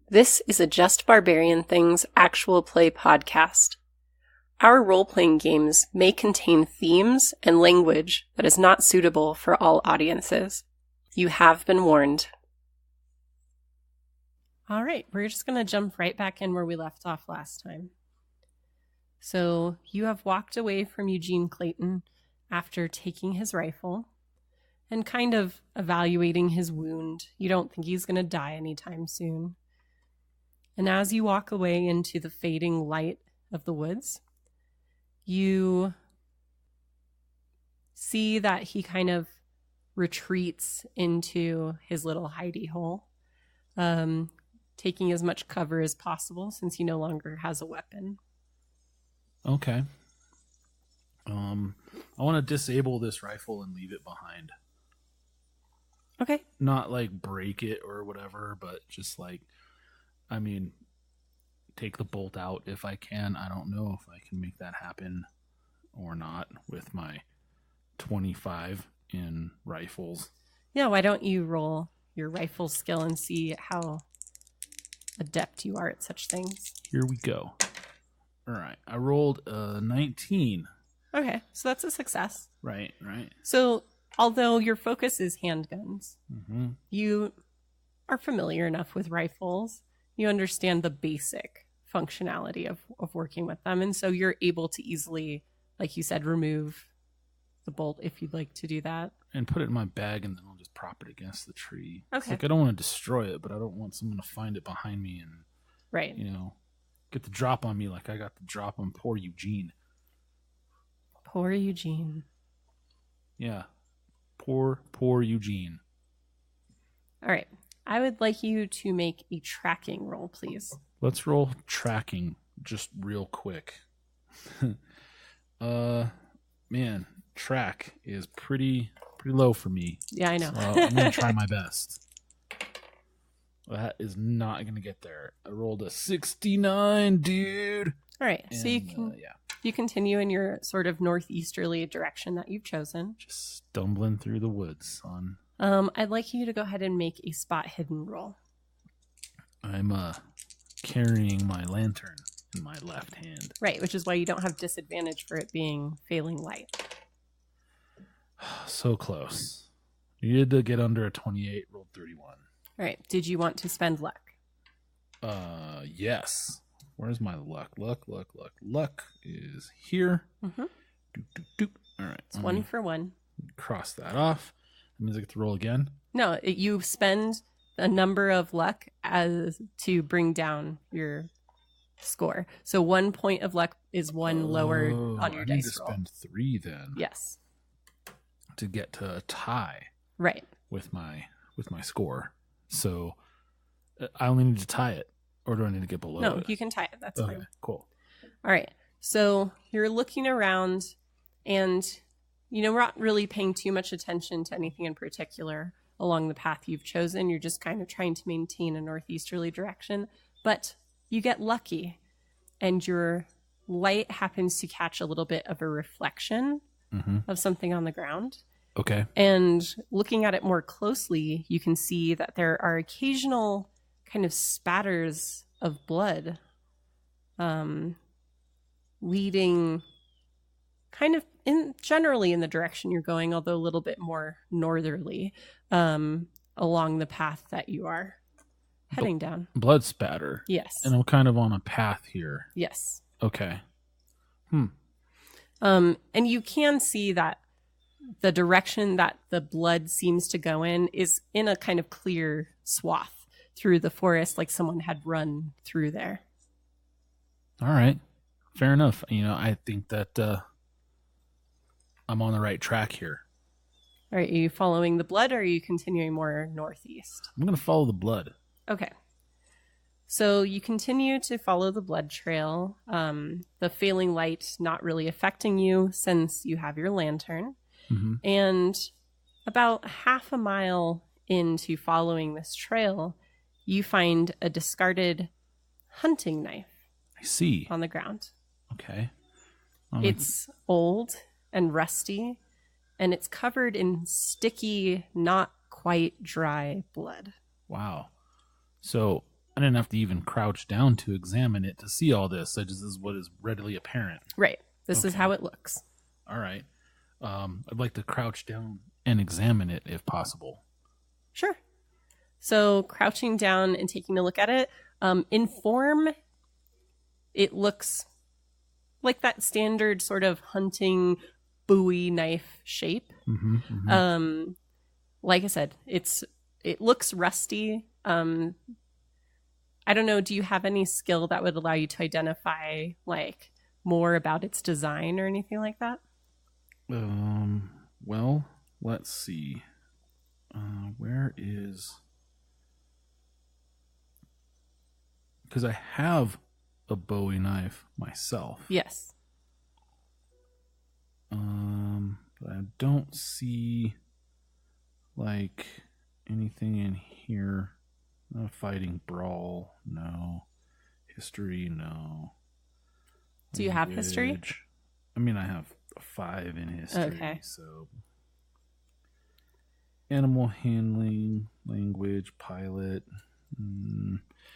This is a Just Barbarian Things actual play podcast. Our role-playing games may contain themes and language that is not suitable for all audiences. You have been warned. All right, we're just going to jump right back in where we left off last time. So you have walked away from Eugene Clayton after taking his rifle and kind of evaluating his wound. You don't think he's going to die anytime soon. And as you walk away into the fading light of the woods, you see that he kind of retreats into his little hidey hole, taking as much cover as possible since he no longer has a weapon. Okay. I want to disable this rifle and leave it behind. Okay. Not like break it or whatever, but just like, I mean, take the bolt out if I can. I don't know if I can make that happen or not with my 25 in rifles. Yeah, why don't you roll your rifle skill and see how adept you are at such things? Here we go. All right. I rolled a 19. Okay, so that's a success. Right. So, although your focus is handguns, Mm-hmm. you are familiar enough with rifles. You understand the basic functionality of working with them. And so you're able to easily, like you said, remove the bolt if you'd like to do that. And put it in my bag, and then I'll just prop it against the tree. Okay. It's like I don't want to destroy it, but I don't want someone to find it behind me and, Right. Get the drop on me like I got the drop on poor Eugene. Poor Eugene. Yeah. Poor Eugene. All right. I would like you to make a tracking roll, please. Let's roll tracking just real quick. Man, track is pretty low for me. Yeah, I know. So I'm going to try my best. That is not going to get there. I rolled a 69, dude. All right. And, so you continue in your sort of northeasterly direction that you've chosen. Just stumbling through the woods on. I'd like you to go ahead and make a spot hidden roll. I'm carrying my lantern in my left hand. Right, which is why you don't have disadvantage for it being failing light. So close. Needed to get under a 28, rolled 31. All right. Did you want to spend luck? Yes. Where's my luck? Luck is here. Mm-hmm. Doop. All right. It's 1 for 1. Cross that off. That means I get to roll again. No, you spend a number of luck as to bring down your score. So 1 point of luck is one lower on your dice roll. I need to spend 3 then. Yes. To get to a tie. Right. With my score. So I only need to tie it, or do I need to get below it? No, you can tie it. That's okay, fine. Cool. All right. So you're looking around, and we're not really paying too much attention to anything in particular along the path you've chosen. You're just kind of trying to maintain a northeasterly direction, but you get lucky, and your light happens to catch a little bit of a reflection of something on the ground. Okay. And looking at it more closely, you can see that there are occasional kind of spatters of blood leading kind of generally in the direction you're going, although a little bit more northerly along the path that you are heading down. Blood spatter. Yes. And I'm kind of on a path here. Yes. Okay. And you can see that the direction that the blood seems to go in is in a kind of clear swath through the forest, like someone had run through there. All right. Fair enough. I think that I'm on the right track here. All right. Are you following the blood, or are you continuing more northeast? I'm going to follow the blood. Okay. So you continue to follow the blood trail, the failing light not really affecting you since you have your lantern. Mm-hmm. And about half a mile into following this trail, you find a discarded hunting knife. I see. On the ground. Okay. It's old and rusty, and it's covered in sticky, not quite dry blood. Wow. So I didn't have to even crouch down to examine it to see all this. This is what is readily apparent. Right. This is Okay. how it looks. All right. I'd like to crouch down and examine it if possible. Sure. So crouching down and taking a look at it, in form, it looks like that standard sort of hunting Bowie knife shape. Mm-hmm, mm-hmm. Like I said, it looks rusty. I don't know. Do you have any skill that would allow you to identify like more about its design or anything like that? Well, let's see. Where is? Because I have a Bowie knife myself. Yes. But I don't see like anything in here. Fighting brawl, no. History, no. Do you have history? I mean, I have a 5 in history. Okay. So, animal handling, language, pilot.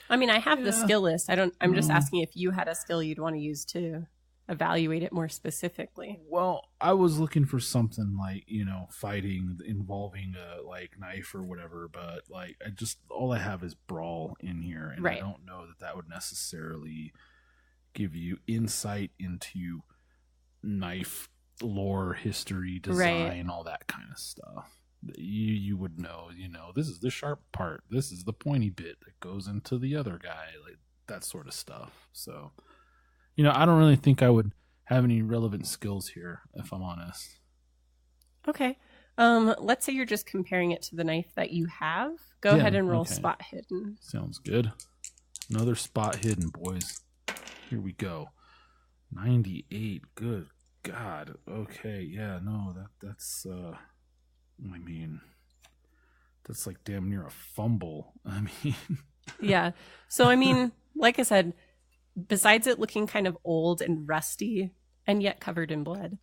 I mean, I have the skill list. I'm just asking if you had a skill you'd want to use to evaluate it more specifically. Well, I was looking for something like, fighting involving a like knife or whatever, but like all I have is brawl in here, and right. I don't know that would necessarily give you insight into knife lore, history, design, all that kind of stuff. You would know, this is the sharp part, this is the pointy bit that goes into the other guy, like that sort of stuff. So I don't really think I would have any relevant skills here, if I'm honest. Okay. Let's say you're just comparing it to the knife that you have. Go ahead and roll spot hidden. Sounds good. Another spot hidden, boys. Here we go. 98. Good God. Okay. Yeah, no, that's that's like damn near a fumble. Yeah. So like I said, besides it looking kind of old and rusty and yet covered in blood,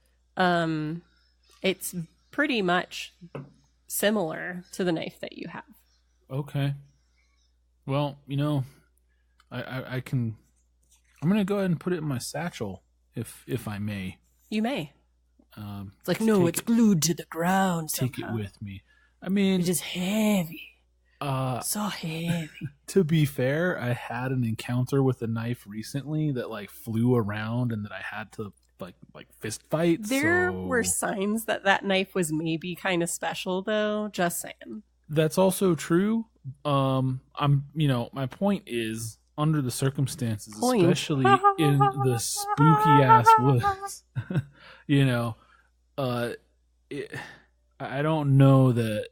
it's pretty much similar to the knife that you have. Okay. Well, I can. I'm gonna go ahead and put it in my satchel, if I may. You may. It's like, no, it's glued to the ground. Take somehow. It with me. It's just heavy. So heavy. To be fair, I had an encounter with a knife recently that like flew around and that I had to like fist fight. There were signs that knife was maybe kind of special, though. Just saying. That's also true. My point is, under the circumstances, especially in the spooky ass woods, I don't know that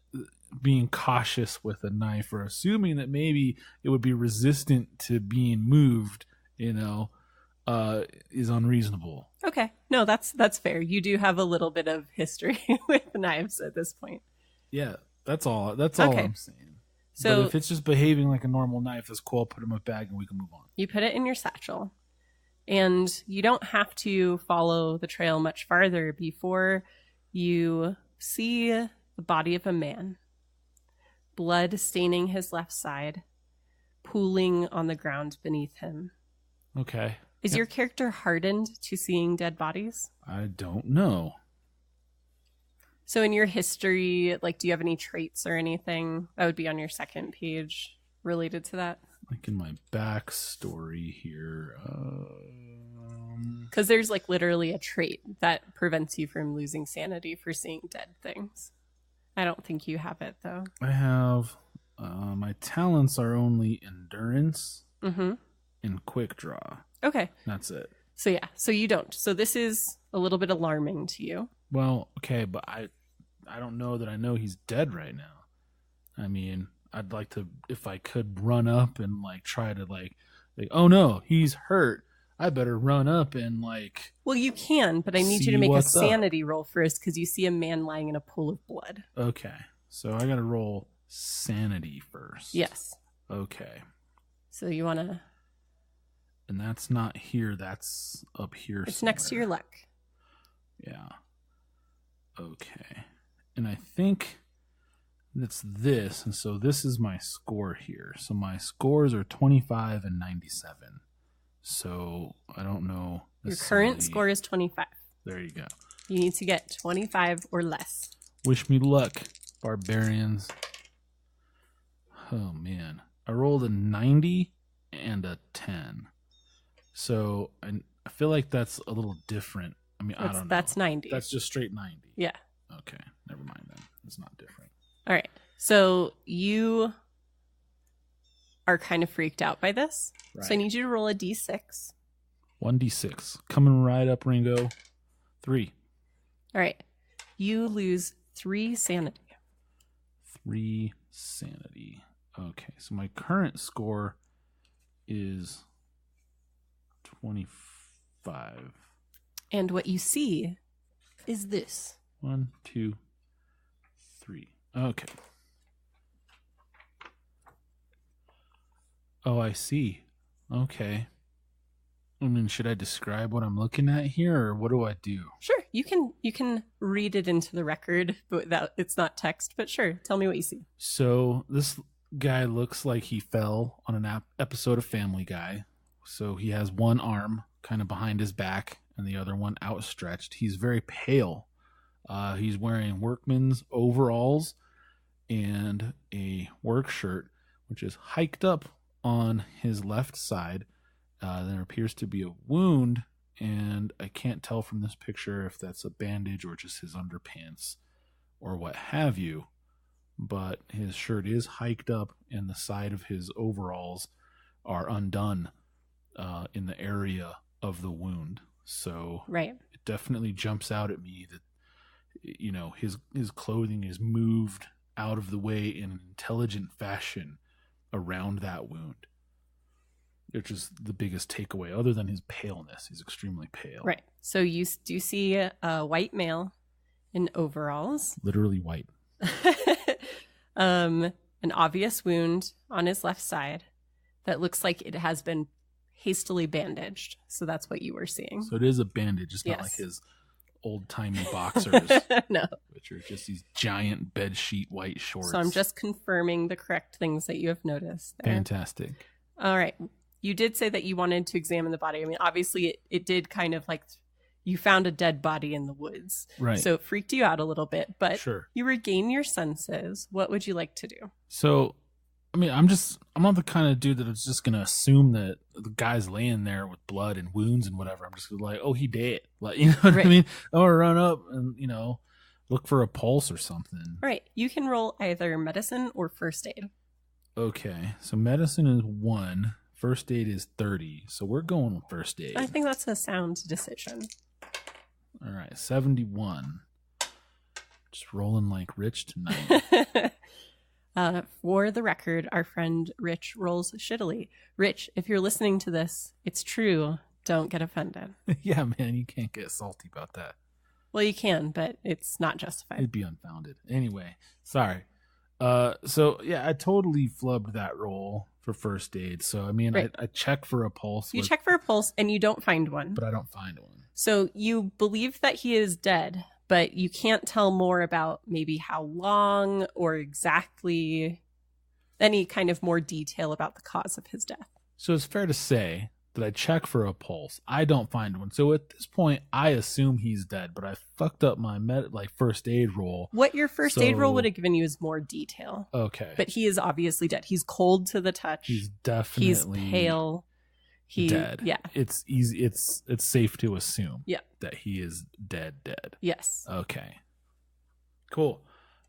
being cautious with a knife or assuming that maybe it would be resistant to being moved, is unreasonable. Okay. No, that's fair. You do have a little bit of history with knives at this point. Yeah, that's all I'm saying. So but if it's just behaving like a normal knife, that's cool. I'll put it in my bag and we can move on. You put it in your satchel, and you don't have to follow the trail much farther before you see the body of a man. Blood staining his left side, pooling on the ground beneath him. Okay. Is your character hardened to seeing dead bodies? I don't know. So in your history, do you have any traits or anything that would be on your second page related to that? Like in my backstory here. Because there's literally a trait that prevents you from losing sanity for seeing dead things. I don't think you have it, though. I have... my talents are only endurance and quick draw. Okay. That's it. So yeah, so you don't. So this is a little bit alarming to you. Well, okay, but I don't know that I know he's dead right now. I'd like to, if I could, run up and try to oh no, he's hurt. I better run up and Well, you can, but I need you to make a sanity roll first because you see a man lying in a pool of blood. Okay, so I got to roll sanity first. Yes. Okay. So you want to... And that's not here, that's up here It's somewhere. next to your luck. Yeah. Okay. And I think It's this, and so this is my score here. So my scores are 25 and 97. So I don't know. Your current score is 25. There you go. You need to get 25 or less. Wish me luck, barbarians. Oh, man. I rolled a 90 and a 10. So I feel like that's a little different. I mean, I don't know. That's 90. That's just straight 90. Yeah. Okay. Never mind then. It's not different. All right. So you are kind of freaked out by this. Right. So I need you to roll a d6. 1d6. Coming right up, Ringo. 3. All right. You lose 3 sanity. 3 sanity. Okay. So my current score is 25. And what you see is this. 1, 2, 3. Okay. Oh, I see. Okay. I mean, should I describe what I'm looking at here, or what do I do? Sure, you can read it into the record, but it's not text. But sure, tell me what you see. So this guy looks like he fell on an episode of Family Guy. So he has one arm kind of behind his back and the other one outstretched. He's very pale. He's wearing workman's overalls and a work shirt, which is hiked up on his left side. There appears to be a wound, and I can't tell from this picture if that's a bandage or just his underpants or what have you, but his shirt is hiked up and the side of his overalls are undone in the area of the wound. So right. It definitely jumps out at me that, you know, his clothing is moved out of the way in an intelligent fashion around that wound. Which is the biggest takeaway, other than his paleness. He's extremely pale. Right. So you do see a white male in overalls. Literally white. An obvious wound on his left side that looks like it has been hastily bandaged. So that's what you were seeing. So it is a bandage. It's not like his old-timey boxers. No. Which are just these giant bedsheet white shorts. So I'm just confirming the correct things that you have noticed there. Fantastic. All right. You did say that you wanted to examine the body. I mean, obviously, it did kind of like you found a dead body in the woods. Right. So it freaked you out a little bit, but sure. You regain your senses. What would you like to do? So, I mean, I'm not the kind of dude that is just going to assume that the guy's laying there with blood and wounds and whatever. I'm just gonna like, oh, he dead. Like, you know what I mean? Or run up and, you know, look for a pulse or something. Right. You can roll either medicine or first aid. Okay. So medicine is 1. First aid is 30, so we're going with first aid. I think that's a sound decision. All right, 71. Just rolling like Rich tonight. For the record, our friend Rich rolls shittily. Rich, if you're listening to this, it's true. Don't get offended. Yeah, man, you can't get salty about that. Well, you can, but it's not justified. It'd be unfounded. Anyway, sorry. So yeah, I totally flubbed that roll for first aid. So I mean, right. I check for a pulse. You check for a pulse and you don't find one. But I don't find one. So you believe that he is dead, but you can't tell more about maybe how long or exactly any kind of more detail about the cause of his death. So it's fair to say that I check for a pulse. I don't find one. So at this point, I assume he's dead, but I fucked up my first aid roll. What your first aid roll would have given you is more detail. Okay. But he is obviously dead. He's cold to the touch. He's definitely He's pale. Dead. Yeah. It's easy. It's safe to assume that he is dead. Yes. Okay. Cool.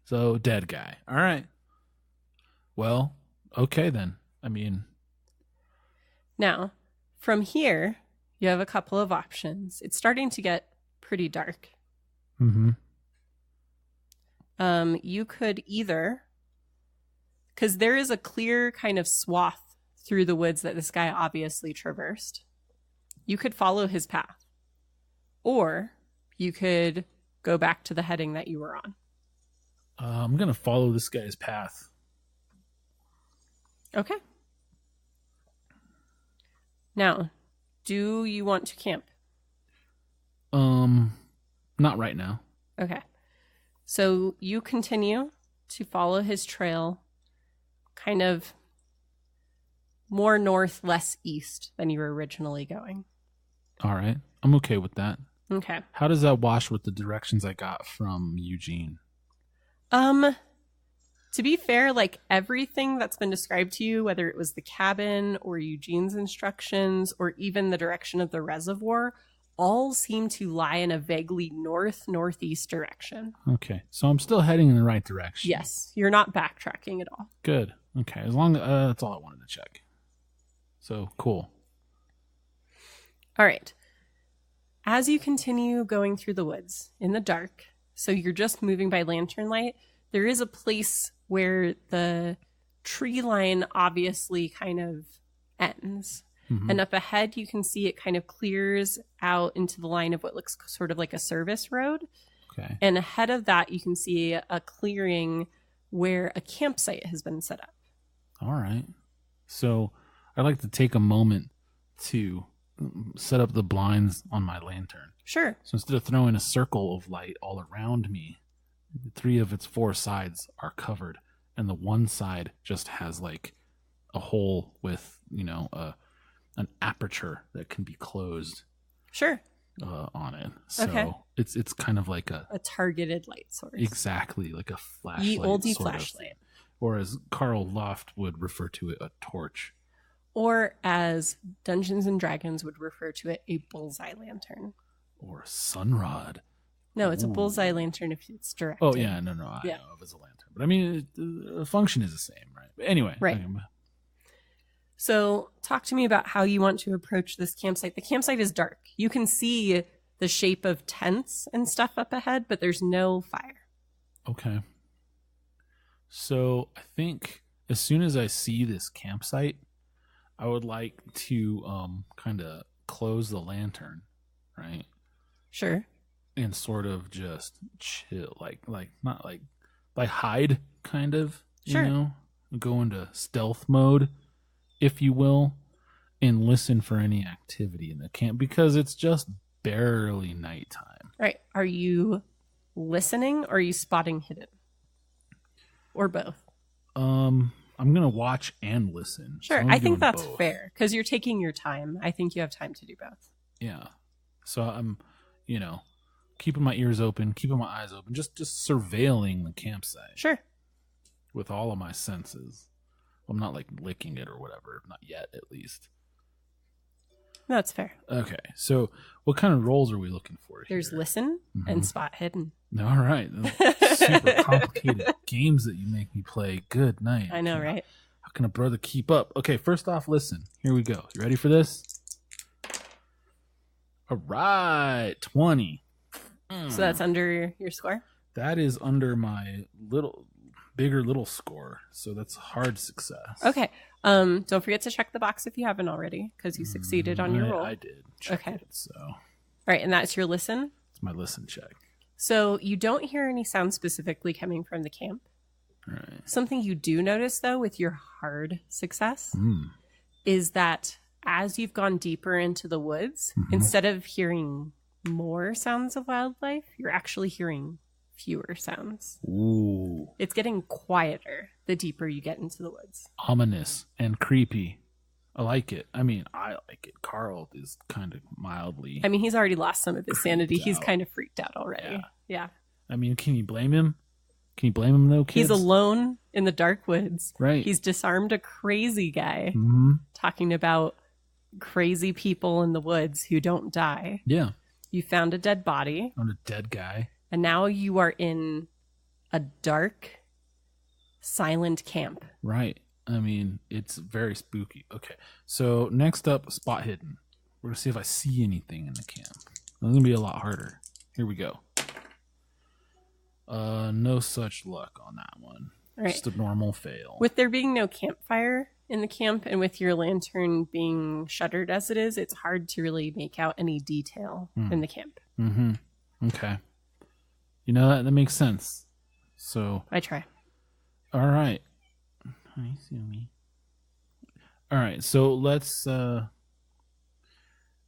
So dead guy. All right. Well, okay then. I mean. Now, from here, you have a couple of options. It's starting to get pretty dark. Mm-hmm. You could either, because there is a clear kind of swath through the woods that this guy obviously traversed. You could follow his path. Or you could go back to the heading that you were on. I'm going to follow this guy's path. Okay. Now, do you want to camp? Not right now. Okay. So you continue to follow his trail kind of more north, less east than you were originally going. All right. I'm okay with that. Okay. How does that wash with the directions I got from Eugene? To be fair, like everything that's been described to you, whether it was the cabin or Eugene's instructions or even the direction of the reservoir, all seem to lie in a vaguely north-northeast direction. Okay. So I'm still heading in the right direction. Yes. You're not backtracking at all. Good. Okay. As long that's all I wanted to check. So cool. All right. As you continue going through the woods in the dark, so you're just moving by lantern light, there is a place where the tree line obviously kind of ends. Mm-hmm. And up ahead, you can see it kind of clears out into the line of what looks sort of like a service road. Okay. And ahead of that, you can see a clearing where a campsite has been set up. All right. So I'd like to take a moment to set up the blinds on my lantern. Sure. So instead of throwing a circle of light all around me, 3 of its 4 sides are covered, and the one side just has like a hole with, an aperture that can be closed. Sure. On it. So okay. It's kind of like a targeted light source. Exactly, like a flashlight. Ye oldie flashlight. Or as Carl Loft would refer to it, a torch. Or as Dungeons and Dragons would refer to it, a bullseye lantern. Or a sunrod. No, it's a bullseye lantern if it's directed. Oh, yeah, no, I know if it's a lantern. But I mean, the function is the same, right? But anyway. Right. So talk to me about how you want to approach this campsite. The campsite is dark. You can see the shape of tents and stuff up ahead, but there's no fire. Okay. So I think as soon as I see this campsite, I would like to kind of close the lantern, right? Sure. And sort of just chill, like not like hide, kind of, sure. Go into stealth mode, if you will, and listen for any activity in the camp because it's just barely nighttime. Right. Are you listening or are you spotting hidden? Or both? I'm going to watch and listen. Sure. So I think that's both. fair because you're taking your time. I think you have time to do both. Yeah. So I'm, keeping my ears open, keeping my eyes open, just surveilling the campsite. Sure. With all of my senses. I'm not like licking it or whatever. Not yet, at least. No, that's fair. Okay. So what kind of roles are we looking for here? There's listen and spot hidden. All right. Super complicated games that you make me play. Good night. I know, right? How can a brother keep up? Okay, first off, listen. Here we go. You ready for this? All right. 20. So that's under your score? That is under my bigger little score. So that's a hard success. Okay. Don't forget to check the box if you haven't already, because you succeeded on your roll. I did. Check it, so. All right, and that's your listen? It's my listen check. So you don't hear any sound specifically coming from the camp. Right. Something you do notice, though, with your hard success is that as you've gone deeper into the woods, instead of hearing more sounds of wildlife, you're actually hearing fewer sounds. Ooh. It's getting quieter the deeper you get into the woods. Ominous and creepy. I like it. I mean, I like it. Carl is kind of mildly. I mean, he's already lost some of his sanity. He's out. kind of freaked out already. Yeah. I mean, can you blame him? Can you blame him, though, kids? He's alone in the dark woods. Right. He's disarmed a crazy guy talking about crazy people in the woods who don't die. Yeah. You found a dead body. I'm a dead guy. And now you are in a dark, silent camp. Right. I mean, it's very spooky. Okay. So next up, spot hidden. We're going to see if I see anything in the camp. It's going to be a lot harder. Here we go. No such luck on that one. All right. Just a normal fail. With there being no campfire in the camp and with your lantern being shuttered as it is, it's hard to really make out any detail in the camp. Okay. You know, that makes sense. So I try. All right. Hi, Sumi. All right. So let's.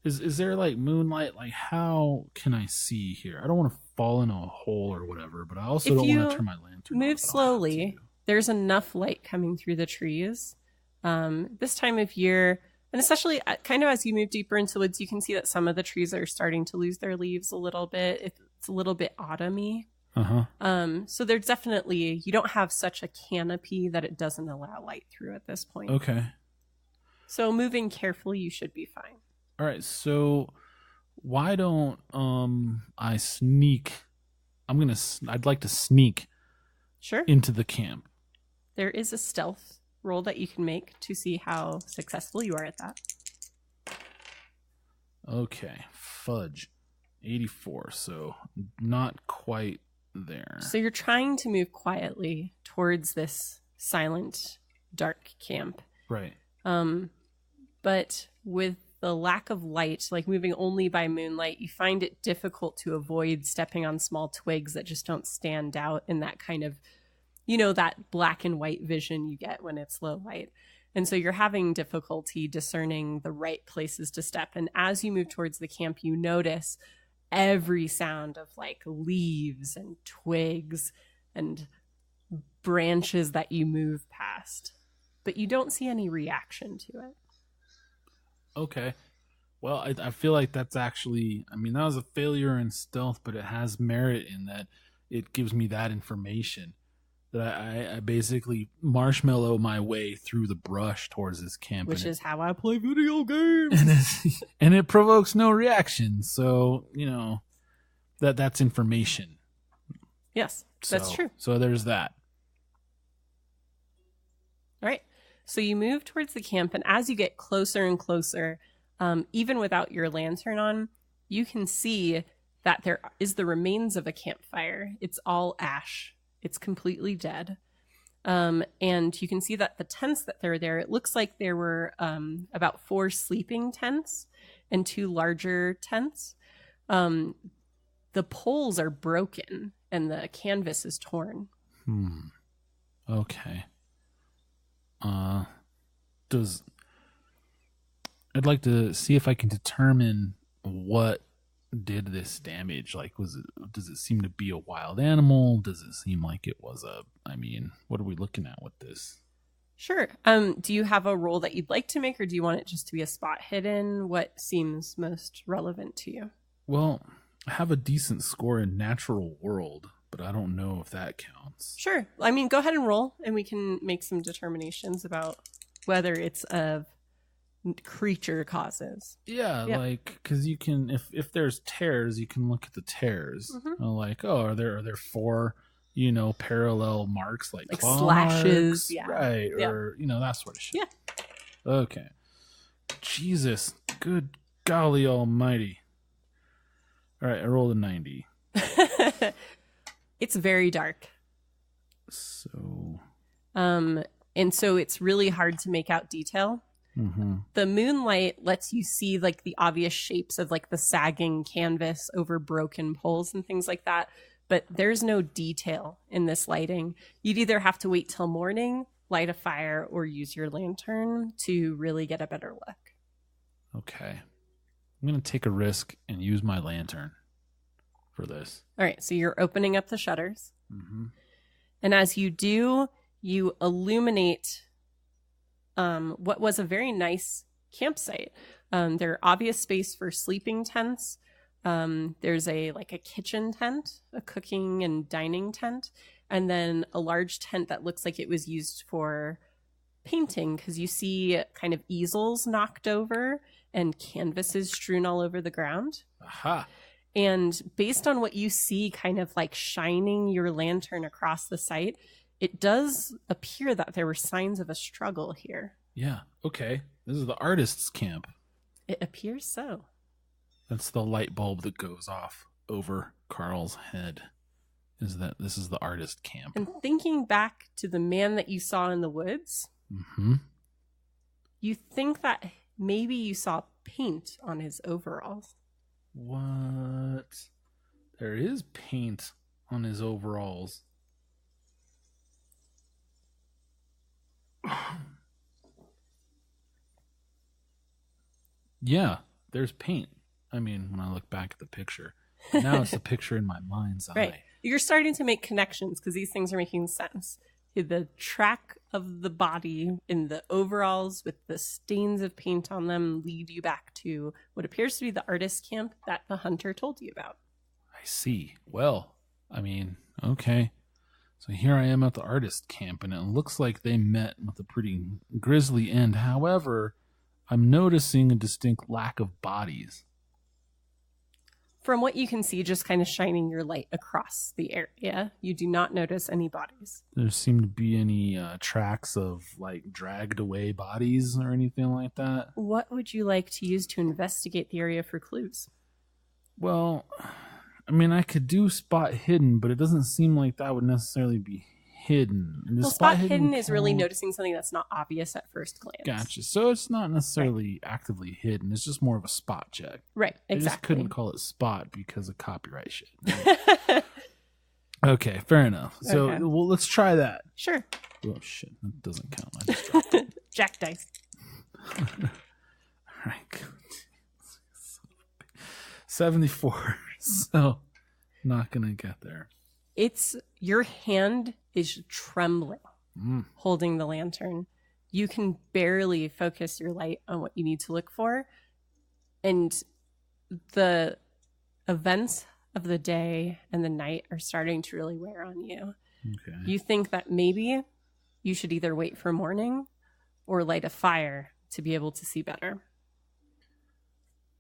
Is there like moonlight? Like, how can I see here? I don't want to fall in a hole or whatever, but I also If don't want to you turn my lantern on. move if I don't have slowly, to. there's enough light coming through the trees. This time of year, and especially kind of as you move deeper into the woods, you can see that some of the trees are starting to lose their leaves a little bit. It's a little bit autumny. So there's definitely, you don't have such a canopy that it doesn't allow light through at this point. Okay. So moving carefully, you should be fine. All right. So why don't I sneak? I'd like to sneak Sure. into the camp. There is a stealth roll that you can make to see how successful you are at that. Okay. Fudge. 84. So not quite there. So you're trying to move quietly towards this silent, dark camp. Right. But with the lack of light, like moving only by moonlight, you find it difficult to avoid stepping on small twigs that just don't stand out in that kind of, that black and white vision you get when it's low light. And so you're having difficulty discerning the right places to step. And as you move towards the camp, you notice every sound of like leaves and twigs and branches that you move past. But you don't see any reaction to it. Okay. Well, I feel like that's actually, that was a failure in stealth, but it has merit in that it gives me that information. That I basically marshmallow my way through the brush towards this camp. Which is how I play video games. And it provokes no reaction. So, that's information. Yes, that's true. So there's that. All right. So you move towards the camp, and as you get closer and closer, even without your lantern on, you can see that there is the remains of a campfire. It's all ash. It's completely dead. And you can see that the tents that are there, it looks like there were about 4 sleeping tents and 2 larger tents. The poles are broken and the canvas is torn. Okay. I'd like to see if I can determine what did this damage. Like, does it seem to be a wild animal? Does it seem like it was what are we looking at with this? Sure. Do you have a roll that you'd like to make, or do you want it just to be a spot hidden? What seems most relevant to you? Well, I have a decent score in natural world, but I don't know if that counts. Sure. Go ahead and roll, and we can make some determinations about whether it's of creature causes. Yeah, like, because you can, if there's tears, you can look at the tears. Like, are there 4, parallel marks, like claw slashes, marks? Right, or that sort of shit. Yeah. Okay. Jesus, good golly almighty. All right, I rolled a 90. It's very dark. So. And so it's really hard to make out detail. The moonlight lets you see like the obvious shapes of like the sagging canvas over broken poles and things like that. But there's no detail in this lighting. You'd either have to wait till morning, light a fire, or use your lantern to really get a better look. Okay. I'm going to take a risk and use my lantern for this. All right. So you're opening up the shutters. And as you do, you illuminate what was a very nice campsite. There are obvious space for sleeping tents. There's a kitchen tent, a cooking and dining tent, and then a large tent that looks like it was used for painting, because you see kind of easels knocked over and canvases strewn all over the ground. Aha. And based on what you see kind of like shining your lantern across the site, it does appear that there were signs of a struggle here. Yeah, okay. This is the artist's camp. It appears so. That's the light bulb that goes off over Carl's head. Is that this is the artist camp. And thinking back to the man that you saw in the woods, you think that maybe you saw paint on his overalls. What? There is paint on his overalls. Yeah, there's paint. When I look back at the picture. Now it's a picture in my mind's Right. eye. You're starting to make connections because these things are making sense. The track of the body in the overalls with the stains of paint on them lead you back to what appears to be the artist camp that the hunter told you about. I see. Well, I mean, okay. So here I am at the artist camp, and it looks like they met with a pretty grisly end. However, I'm noticing a distinct lack of bodies. From what you can see, just kind of shining your light across the area, you do not notice any bodies. There seem to be any tracks of like dragged away bodies or anything like that. What would you like to use to investigate the area for clues? Well, I mean, I could do spot hidden, but it doesn't seem like that would necessarily be hidden. Well, spot hidden is really noticing something that's not obvious at first glance. Gotcha. So it's not necessarily actively hidden. It's just more of a spot check. Right, exactly. I just couldn't call it spot because of copyright shit. Okay, fair enough. So well, let's try that. Sure. Oh, shit. That doesn't count. I just dropped it. Jack dice. All right. 74. So not going to get there. Your hand is trembling, holding the lantern. You can barely focus your light on what you need to look for. And the events of the day and the night are starting to really wear on you. Okay. You think that maybe you should either wait for morning or light a fire to be able to see better.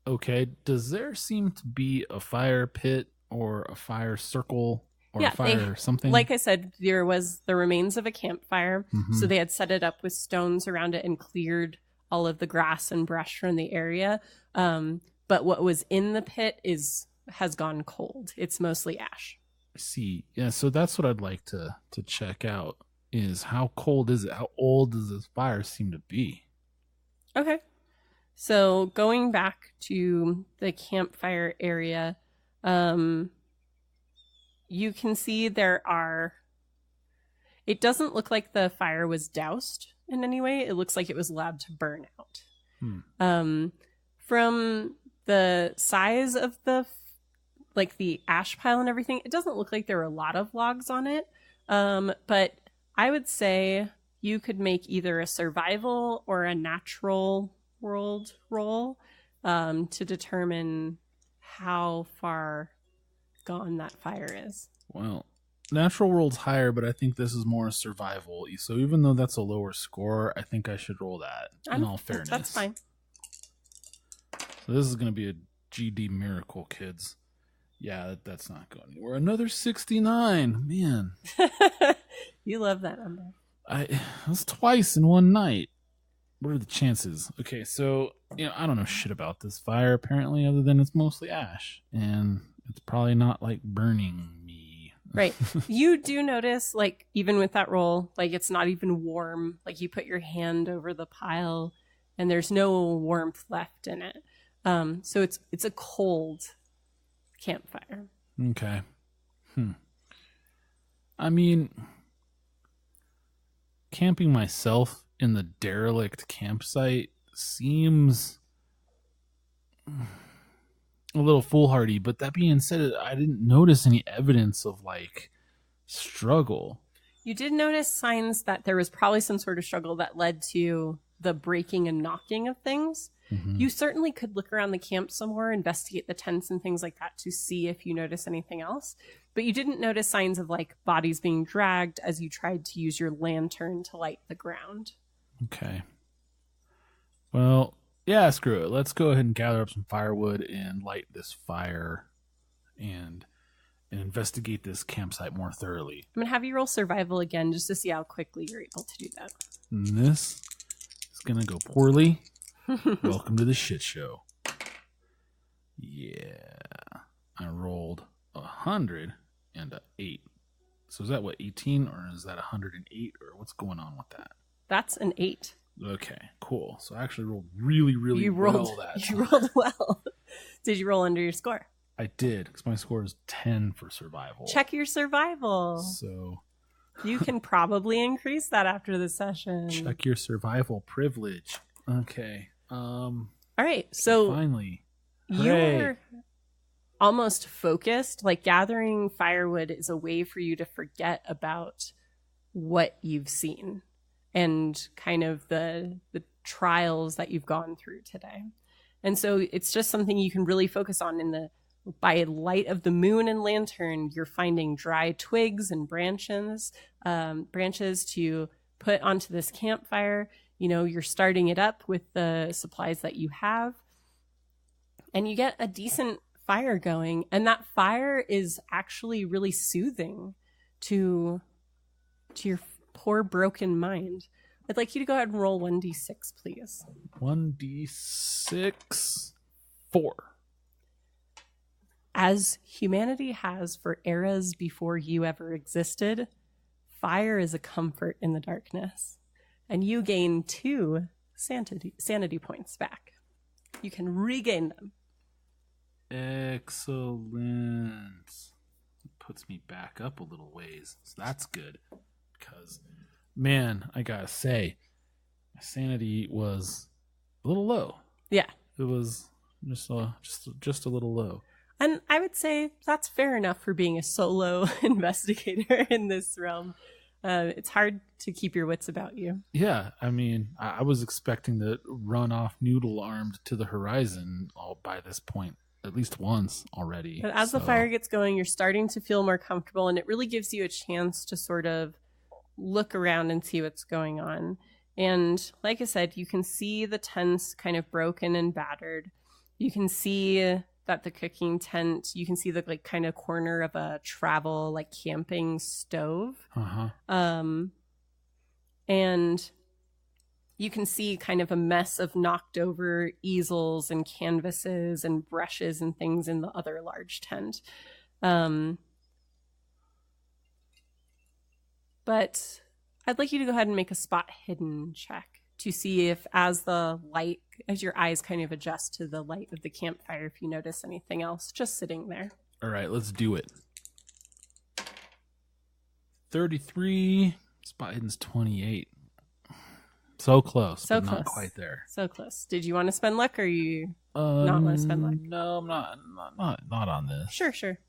Okay. Does there seem to be a fire pit or a fire circle? Or fire something? Like I said, there was the remains of a campfire. Mm-hmm. So they had set it up with stones around it and cleared all of the grass and brush from the area. But what was in the pit has gone cold. It's mostly ash. I see. Yeah, so that's what I'd like to check out is how cold is it? How old does this fire seem to be? Okay. So going back to the campfire area, you can see it doesn't look like the fire was doused in any way. It looks like it was allowed to burn out. From the size of the ash pile and everything, it doesn't look like there were a lot of logs on it. But I would say you could make either a survival or a natural world roll to determine how far gone that fire is. Well, natural world's higher, but I think this is more survival. So even though that's a lower score, I think I should roll that in all fairness. That's fine. So this is going to be a GD miracle, kids. Yeah, that's not going anywhere. Another 69. Man. You love that number. That's twice in one night. What are the chances? Okay, so, I don't know shit about this fire, apparently, other than it's mostly ash. And it's probably not, burning me. Right. You do notice, even with that roll, it's not even warm. You put your hand over the pile, and there's no warmth left in it. So it's a cold campfire. Okay. I mean, camping myself in the derelict campsite seems a little foolhardy, but that being said, I didn't notice any evidence of struggle. You did notice signs that there was probably some sort of struggle that led to the breaking and knocking of things. Mm-hmm. You certainly could look around the camp somewhere, investigate the tents and things like that to see if you notice anything else. But you didn't notice signs of bodies being dragged as you tried to use your lantern to light the ground. Okay. Well, yeah, screw it. Let's go ahead and gather up some firewood and light this fire and investigate this campsite more thoroughly. I'm going to have you roll survival again just to see how quickly you're able to do that. And this is going to go poorly. Welcome to the shit show. Yeah. I rolled 100 and an 8. So is that 18 or is that 108 or what's going on with that? That's an 8. Okay, cool. So I actually rolled really well that time. You rolled well. Did you roll under your score? I did, because my score is 10 for survival. Check your survival. So you can probably increase that after the session. Check your survival privilege. Okay. All right. So finally, you're almost focused. Like gathering firewood is a way for you to forget about what you've seen and kind of the trials that you've gone through today. And so it's just something you can really focus on. By light of the moon and lantern, you're finding dry twigs and branches to put onto this campfire. You're starting it up with the supplies that you have, and you get a decent fire going. And that fire is actually really soothing to your poor broken mind. I'd like you to go ahead and roll 1d6, please. 1d6, 4. As humanity has for eras before you ever existed, fire is a comfort in the darkness. And you gain 2 sanity points back. You can regain them. Excellent. It puts me back up a little ways. So that's good. Because, man, I gotta say, my sanity was a little low. Yeah. It was just a little low. And I would say that's fair enough for being a solo investigator in this realm. It's hard to keep your wits about you. Yeah, I mean, I was expecting to run off noodle-armed to the horizon by this point, at least once already. But as the fire gets going, you're starting to feel more comfortable, and it really gives you a chance to sort of look around and see what's going on. And like I said, you can see the tents kind of broken and battered. You can see that the cooking tent, you can see the kind of corner of a travel camping stove. And you can see kind of a mess of knocked over easels and canvases and brushes and things in the other large tent. But I'd like you to go ahead and make a spot hidden check to see if as your eyes kind of adjust to the light of the campfire, if you notice anything else just sitting there. All right, let's do it. 33. Spot hidden's 28. So close, but not quite there. So close. Did you want to spend luck, or you not want to spend luck? No, I'm not on this. Sure.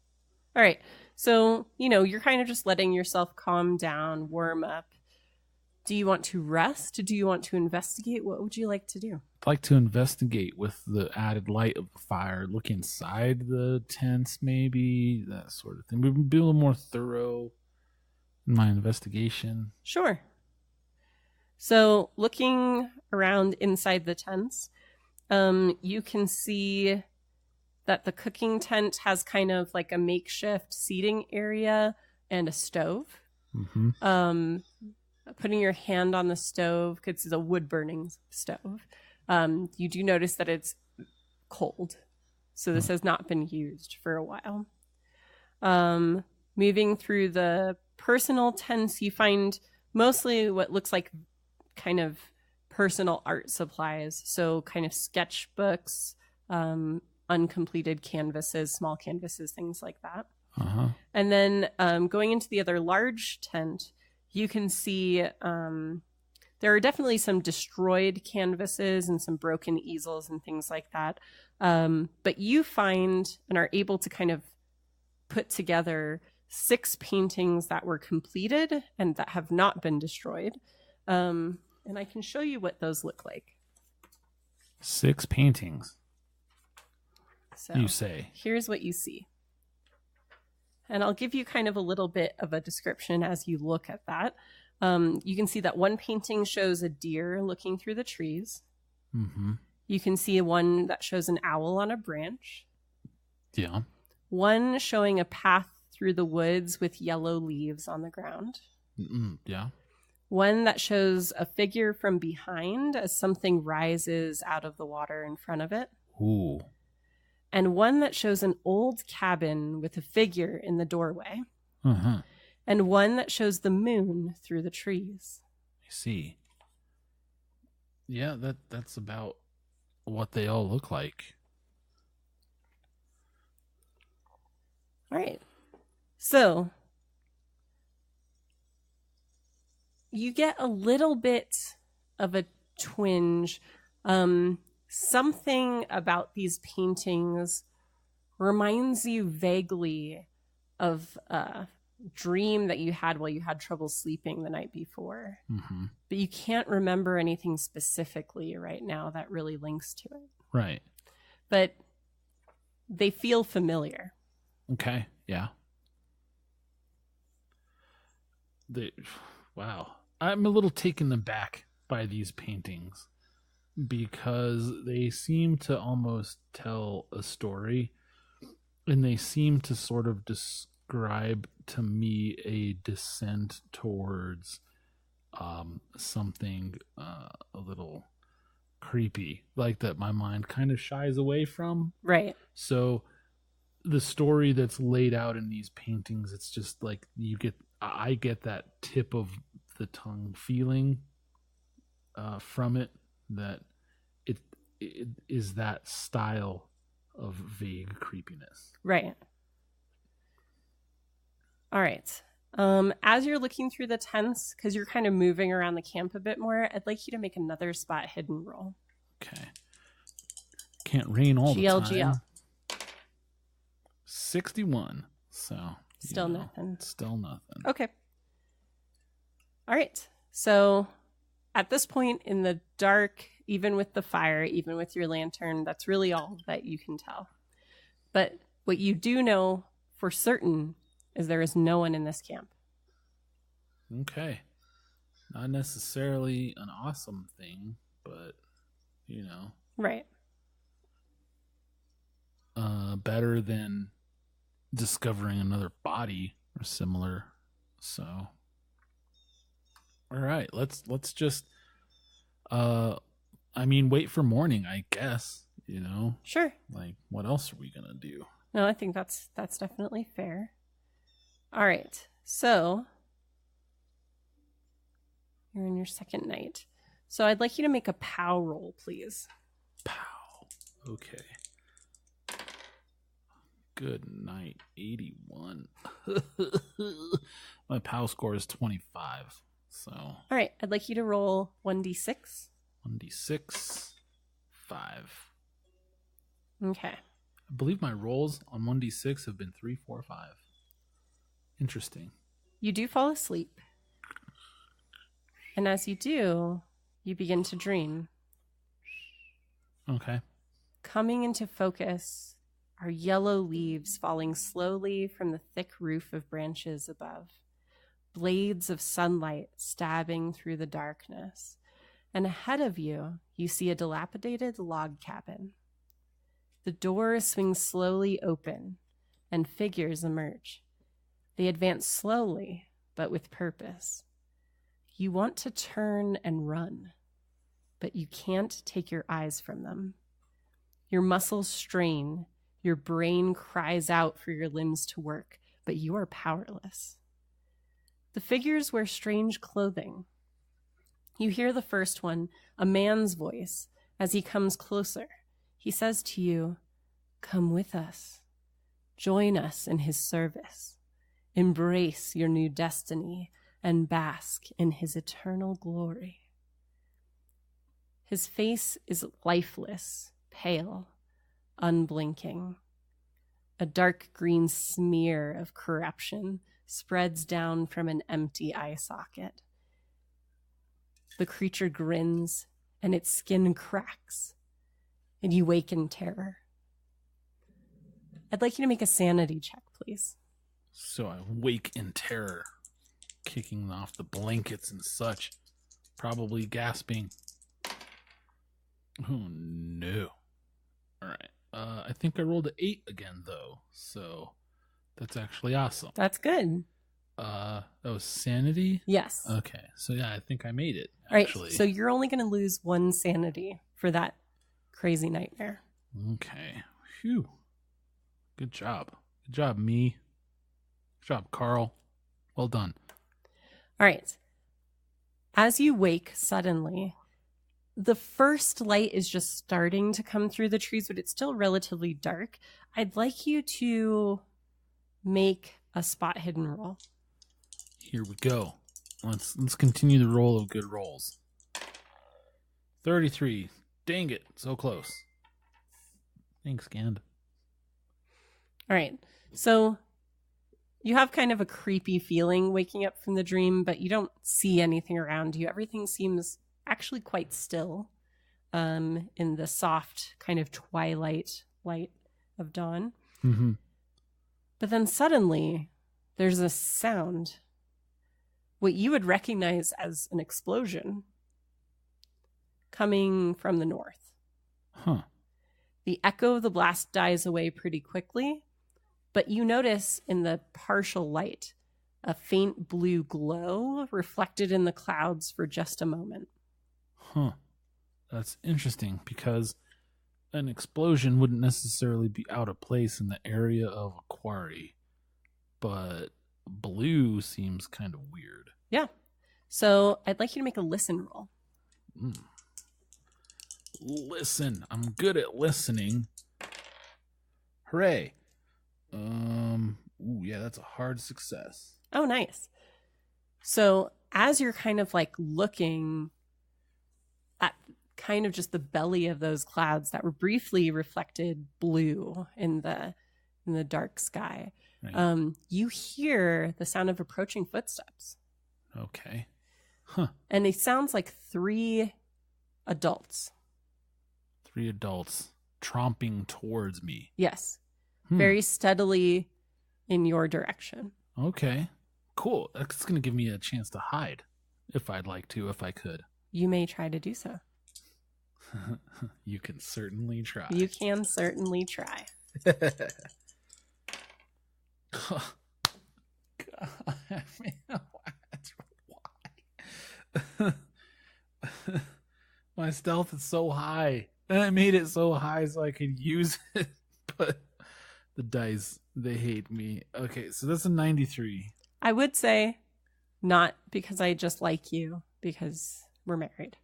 All right. So, you're kind of just letting yourself calm down, warm up. Do you want to rest? Do you want to investigate? What would you like to do? I'd like to investigate with the added light of the fire. Look inside the tents, maybe, that sort of thing. Maybe be a little more thorough in my investigation. Sure. So looking around inside the tents, you can see that the cooking tent has kind of like a makeshift seating area and a stove. Mm-hmm. Putting your hand on the stove, because it's a wood-burning stove, you do notice that it's cold. So this has not been used for a while. Moving through the personal tents, you find mostly what looks like kind of personal art supplies. So kind of sketchbooks, uncompleted canvases, small canvases, things like that. Uh-huh. And then going into the other large tent, you can see there are definitely some destroyed canvases and some broken easels and things like that. But you find and are able to kind of put together 6 paintings that were completed and that have not been destroyed. And I can show you what those look like. 6 paintings. So you say. Here's what you see. And I'll give you kind of a little bit of a description as you look at that. You can see that one painting shows a deer looking through the trees. Mm-hmm. You can see one that shows an owl on a branch. Yeah. One showing a path through the woods with yellow leaves on the ground. Yeah. One that shows a figure from behind as something rises out of the water in front of it. Ooh. And one that shows an old cabin with a figure in the doorway. Uh-huh. And one that shows the moon through the trees. I see. Yeah, that's about what they all look like. All right. So you get a little bit of a twinge. Something about these paintings reminds you vaguely of a dream that you had while you had trouble sleeping the night before. Mm-hmm. But you can't remember anything specifically right now that really links to it. Right. But they feel familiar. Okay. Yeah. Wow. I'm a little taken aback by these paintings because they seem to almost tell a story, and they seem to sort of describe to me a descent towards something a little creepy, like that my mind kind of shies away from. Right. So the story that's laid out in these paintings, it's just like I get that tip of the tongue feeling from it, that it is that style of vague creepiness. Right. All right. As you're looking through the tents, because you're kind of moving around the camp a bit more, I'd like you to make another spot hidden roll. Okay. Can't rain all the time. 61. So still nothing. Still nothing. Okay. All right. So at this point in the dark, even with the fire, even with your lantern, that's really all that you can tell. But what you do know for certain is there is no one in this camp. Okay. Not necessarily an awesome thing, but, you know. Right. Better than discovering another body or similar. So, all right, let's just wait for morning, I guess, you know. Sure. Like, what else are we gonna do? No, I think that's definitely fair. All right, so you're in your second night, so I'd like you to make a POW roll, please. POW. Okay. Good night. 81. My POW score is 25. So. All right, I'd like you to roll 1d6. 1d6. 5. Okay. I believe my rolls on 1d6 have been 3, 4, 5. Interesting. You do fall asleep. And as you do, you begin to dream. Okay. Coming into focus are yellow leaves falling slowly from the thick roof of branches above, blades of sunlight stabbing through the darkness, and ahead of you, you see a dilapidated log cabin. The door swings slowly open, and figures emerge. They advance slowly, but with purpose. You want to turn and run, but you can't take your eyes from them. Your muscles strain. Your brain cries out for your limbs to work, but you are powerless. The figures wear strange clothing. You hear the first one, a man's voice, as he comes closer. He says to you, "Come with us. Join us in his service. Embrace your new destiny and bask in his eternal glory." His face is lifeless, pale, unblinking. A dark green smear of corruption spreads down from an empty eye socket. The creature grins, and its skin cracks, and you wake in terror. I'd like you to make a sanity check, please. So I wake in terror, kicking off the blankets and such, probably gasping. Oh, no. All right. I think I rolled an 8 again, though, so that's actually awesome. That's good. That was sanity? Yes. Okay, so yeah, I think I made it, actually. Right, so you're only going to lose 1 sanity for that crazy nightmare. Okay. Phew. Good job. Good job, me. Good job, Carl. Well done. All right. As you wake suddenly, the first light is just starting to come through the trees, but it's still relatively dark. I'd like you to make a spot hidden roll. Here we go. Let's continue the roll of good rolls. 33. Dang it. So close. Thanks, Gand. All right. So you have kind of a creepy feeling waking up from the dream, but you don't see anything around you. Everything seems actually quite still in the soft kind of twilight light of dawn. Mm-hmm. But then suddenly there's a sound, what you would recognize as an explosion coming from the north. Huh. The echo of the blast dies away pretty quickly, but you notice in the partial light a faint blue glow reflected in the clouds for just a moment. Huh. That's interesting because an explosion wouldn't necessarily be out of place in the area of a quarry, but blue seems kind of weird. Yeah. So I'd like you to make a listen roll. Listen. I'm good at listening. Hooray. Ooh, yeah, that's a hard success. Oh, nice. So as you're kind of like looking at kind of just the belly of those clouds that were briefly reflected blue in the dark sky, Right. you hear the sound of approaching footsteps. Okay. Huh. And it sounds like 3 adults. 3 adults tromping towards me. Yes. Very steadily in your direction. Okay. Cool. That's going to give me a chance to hide if I'd like to, if I could. You may try to do so. You can certainly try. You can certainly try. God, man, why? My stealth is so high. And I made it so high so I could use it. But the dice, they hate me. Okay, so that's a 93. I would say not because I just like you, because we're married.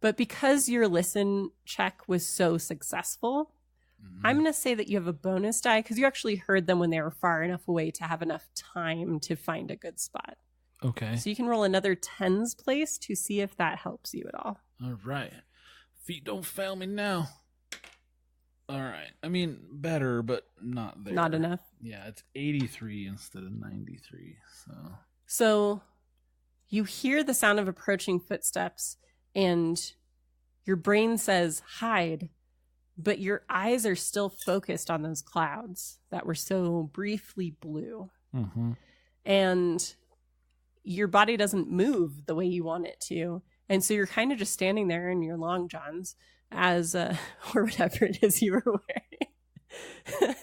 But because your listen check was so successful, I'm going to say that you have a bonus die because you actually heard them when they were far enough away to have enough time to find a good spot. Okay. So you can roll another tens place to see if that helps you at all. All right. Feet don't fail me now. All right. I mean, better, but not there. Not enough? Yeah, it's 83 instead of 93. So you hear the sound of approaching footsteps and your brain says hide, but your eyes are still focused on those clouds that were so briefly blue. Mm-hmm. And your body doesn't move the way you want it to. And so you're kind of just standing there in your long johns as, or whatever it is you were wearing,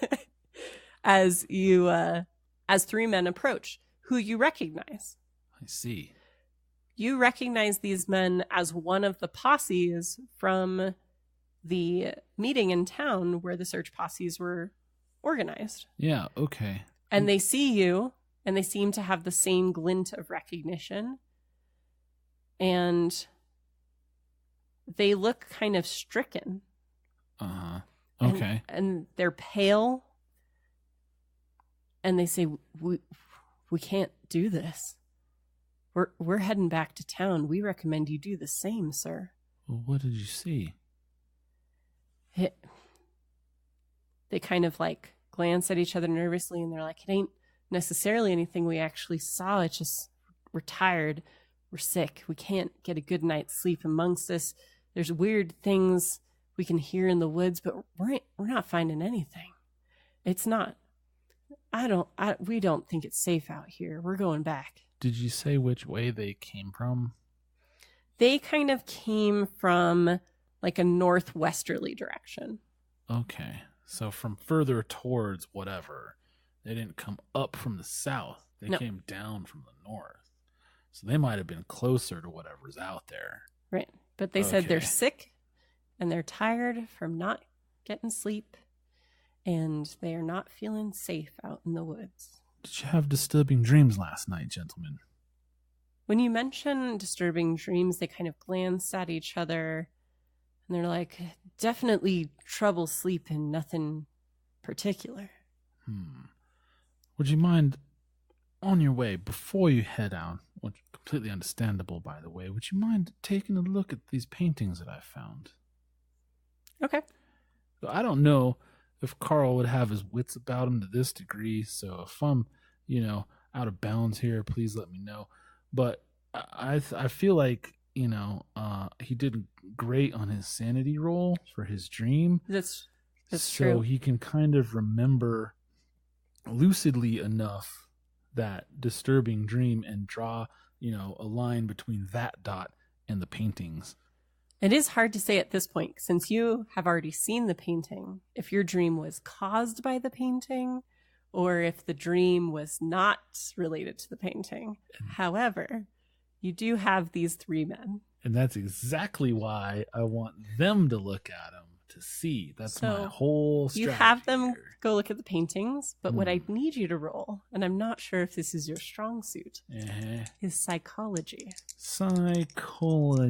as 3 men approach who you recognize. I see. You recognize these men as one of the posses from the meeting in town where the search posses were organized. Yeah, okay. And they see you, and they seem to have the same glint of recognition. And they look kind of stricken. Uh-huh. Okay. And they're pale. And they say, we can't do this. We're heading back to town. We recommend you do the same, sir. Well, what did you see? They kind of like glance at each other nervously, and they're like, it ain't necessarily anything we actually saw. It's just we're tired. We're sick. We can't get a good night's sleep amongst us. There's weird things we can hear in the woods, but we're not finding anything. It's not. We don't think it's safe out here. We're going back. Did you say which way they came from? They kind of came from like a northwesterly direction. Okay. So from further towards whatever, they didn't come up from the south. They came down from the north. So they might have been closer to whatever's out there. Right. But they said they're sick and they're tired from not getting sleep and they are not feeling safe out in the woods. Did you have disturbing dreams last night, gentlemen? When you mention disturbing dreams, they kind of glance at each other and they're like, definitely trouble sleeping, nothing particular. Would you mind, on your way, before you head out, which is completely understandable, by the way, would you mind taking a look at these paintings that I found? Okay. I don't know if Carl would have his wits about him to this degree. So if I'm, out of bounds here, please let me know. But I feel like, he did great on his sanity roll for his dream. That's so true. He can kind of remember lucidly enough that disturbing dream and draw, a line between that dot and the paintings. It is hard to say at this point, since you have already seen the painting, if your dream was caused by the painting or if the dream was not related to the painting. However, you do have these 3 men. And that's exactly why I want them to look at them to see. That's my whole strategy. You have them go look at the paintings, but what I need you to roll, and I'm not sure if this is your strong suit, is psychology. Psychology.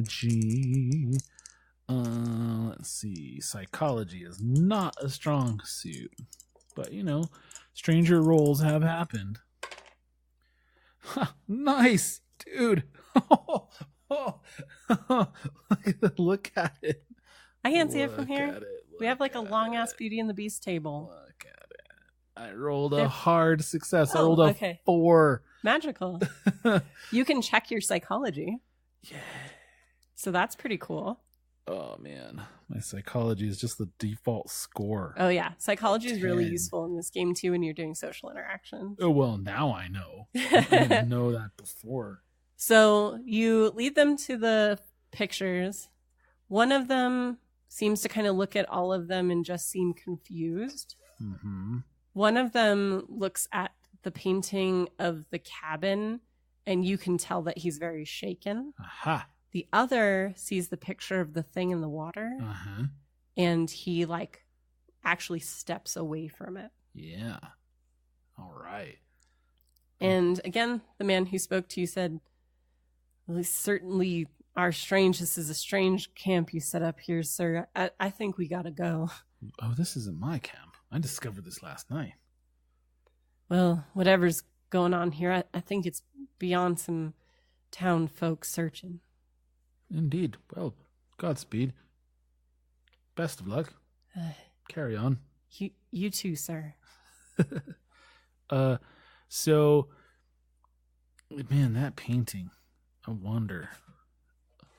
Let's see. Psychology is not a strong suit. But, stranger rolls have happened. Nice, dude. Look at it. I can't see it from here. We have like a long ass Beauty and the Beast table. Look at it. I rolled a hard success. I rolled a 4. Magical. You can check your psychology. Yeah. So that's pretty cool. Oh man, my psychology is just the default score. Oh yeah, psychology is really useful in this game too when you're doing social interaction. Oh well, now I know. I didn't know that before. So you lead them to the pictures. One of them seems to kind of look at all of them and just seem confused. Mm-hmm. One of them looks at the painting of the cabin, and you can tell that he's very shaken. Aha. The other sees the picture of the thing in the water, and he actually steps away from it. Yeah. All right. And again, the man who spoke to you said, well, certainly are strange. This is a strange camp you set up here, sir. I think we gotta go. Oh, this isn't my camp. I discovered this last night. Well, whatever's going on here, I think it's beyond some town folk searching. Indeed. Well, Godspeed. Best of luck. Carry on. You too, sir. So, man, that painting, I wonder.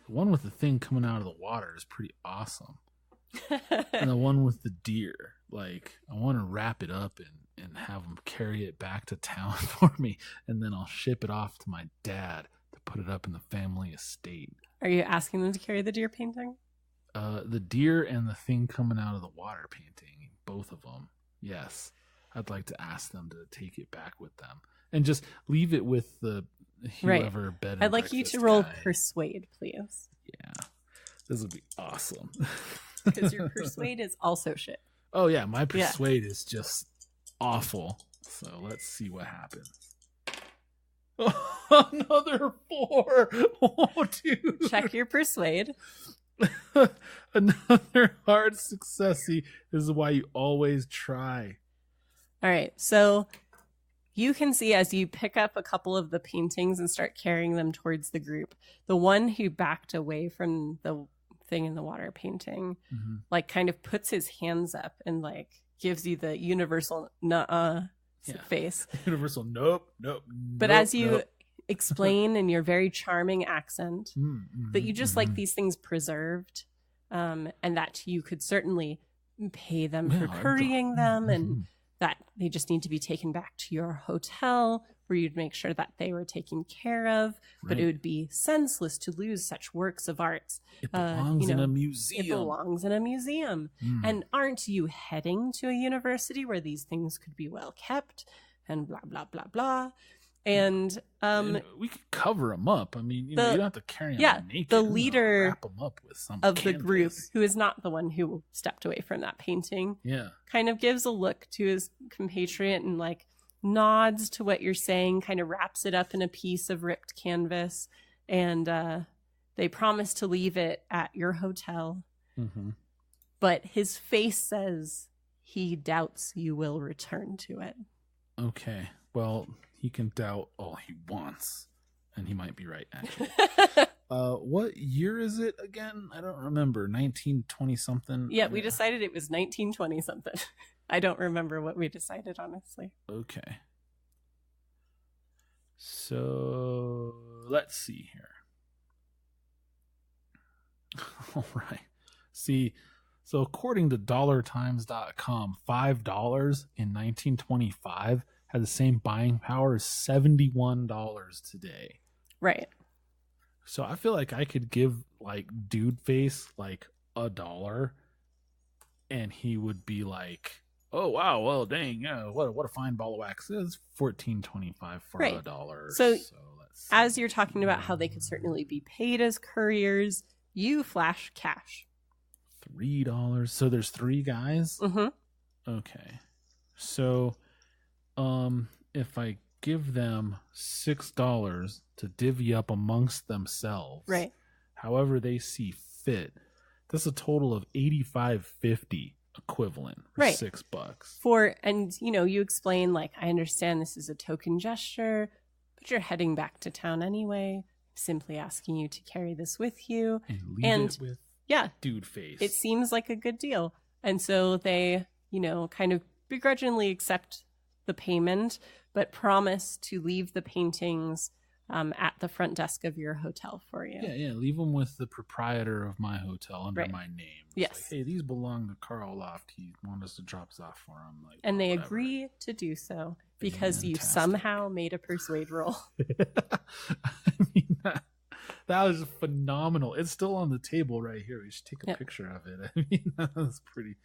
The one with the thing coming out of the water is pretty awesome. And the one with the deer, I want to wrap it up and have them carry it back to town for me, and then I'll ship it off to my dad to put it up in the family estate. Are you asking them to carry the deer painting? The deer and the thing coming out of the water painting, both of them. Yes. I'd like to ask them to take it back with them and just leave it with the whoever bed and I'd like you to roll guy. persuade, please. Yeah. This would be awesome. Because your persuade is also shit. Oh yeah, my persuade is just awful. So let's see what happens. Another 4. Oh, dude. Check your persuade. Another hard successy. This is why you always try. All right. So you can see as you pick up a couple of the paintings and start carrying them towards the group, the one who backed away from the thing in the water painting, kind of puts his hands up and gives you the universal face. Universal nope. But as you explain in your very charming accent that you just like these things preserved, and that you could certainly pay them for currying them, and that they just need to be taken back to your hotel where you'd make sure that they were taken care of. But it would be senseless to lose such works of art. It belongs in a museum. It belongs in a museum. And aren't you heading to a university where these things could be well kept? And blah, blah, blah, blah. And we could cover them up. I mean, you don't have to carry them naked. The leader wrap them up with some of canvas. the group, who is not the one who stepped away from that painting, kind of gives a look to his compatriot and nods to what you're saying, kind of wraps it up in a piece of ripped canvas, and they promise to leave it at your hotel. But his face says he doubts you will return to it. Okay, well, he can doubt all he wants, and he might be right, actually. What year is it again? I don't remember. 1920 something. Yeah, we decided it was 1920 something. I don't remember what we decided, honestly. Okay. So let's see here. All right. See, so according to dollartimes.com, $5 in 1925 had the same buying power as $71 today. Right. So I feel like I could give like Dude Face like $1 and he would be like, oh wow, well dang, yeah, what a fine ball of wax is. $14.25 for Right. $1. So let's see. As you're talking about how they could certainly be paid as couriers, you flash cash. $3. So there's 3 guys? Mm-hmm. Okay. So if I give them $6 to divvy up amongst themselves, Right, however they see fit, that's a total of $85.50 equivalent for right. $6. And you explain, like, I understand this is a token gesture, but you're heading back to town anyway. I'm simply asking you to carry this with you. And leave it with Dude Face. It seems like a good deal. And so they, kind of begrudgingly accept the payment, but promise to leave the paintings at the front desk of your hotel for you. Yeah. Leave them with the proprietor of my hotel under my name. It's yes. Like, hey, these belong to Carl Loft. He wanted us to drop this off for him. Like, and they agree to do so because you somehow made a persuade roll. I mean, that was phenomenal. It's still on the table right here. We should take a picture of it. I mean, that was pretty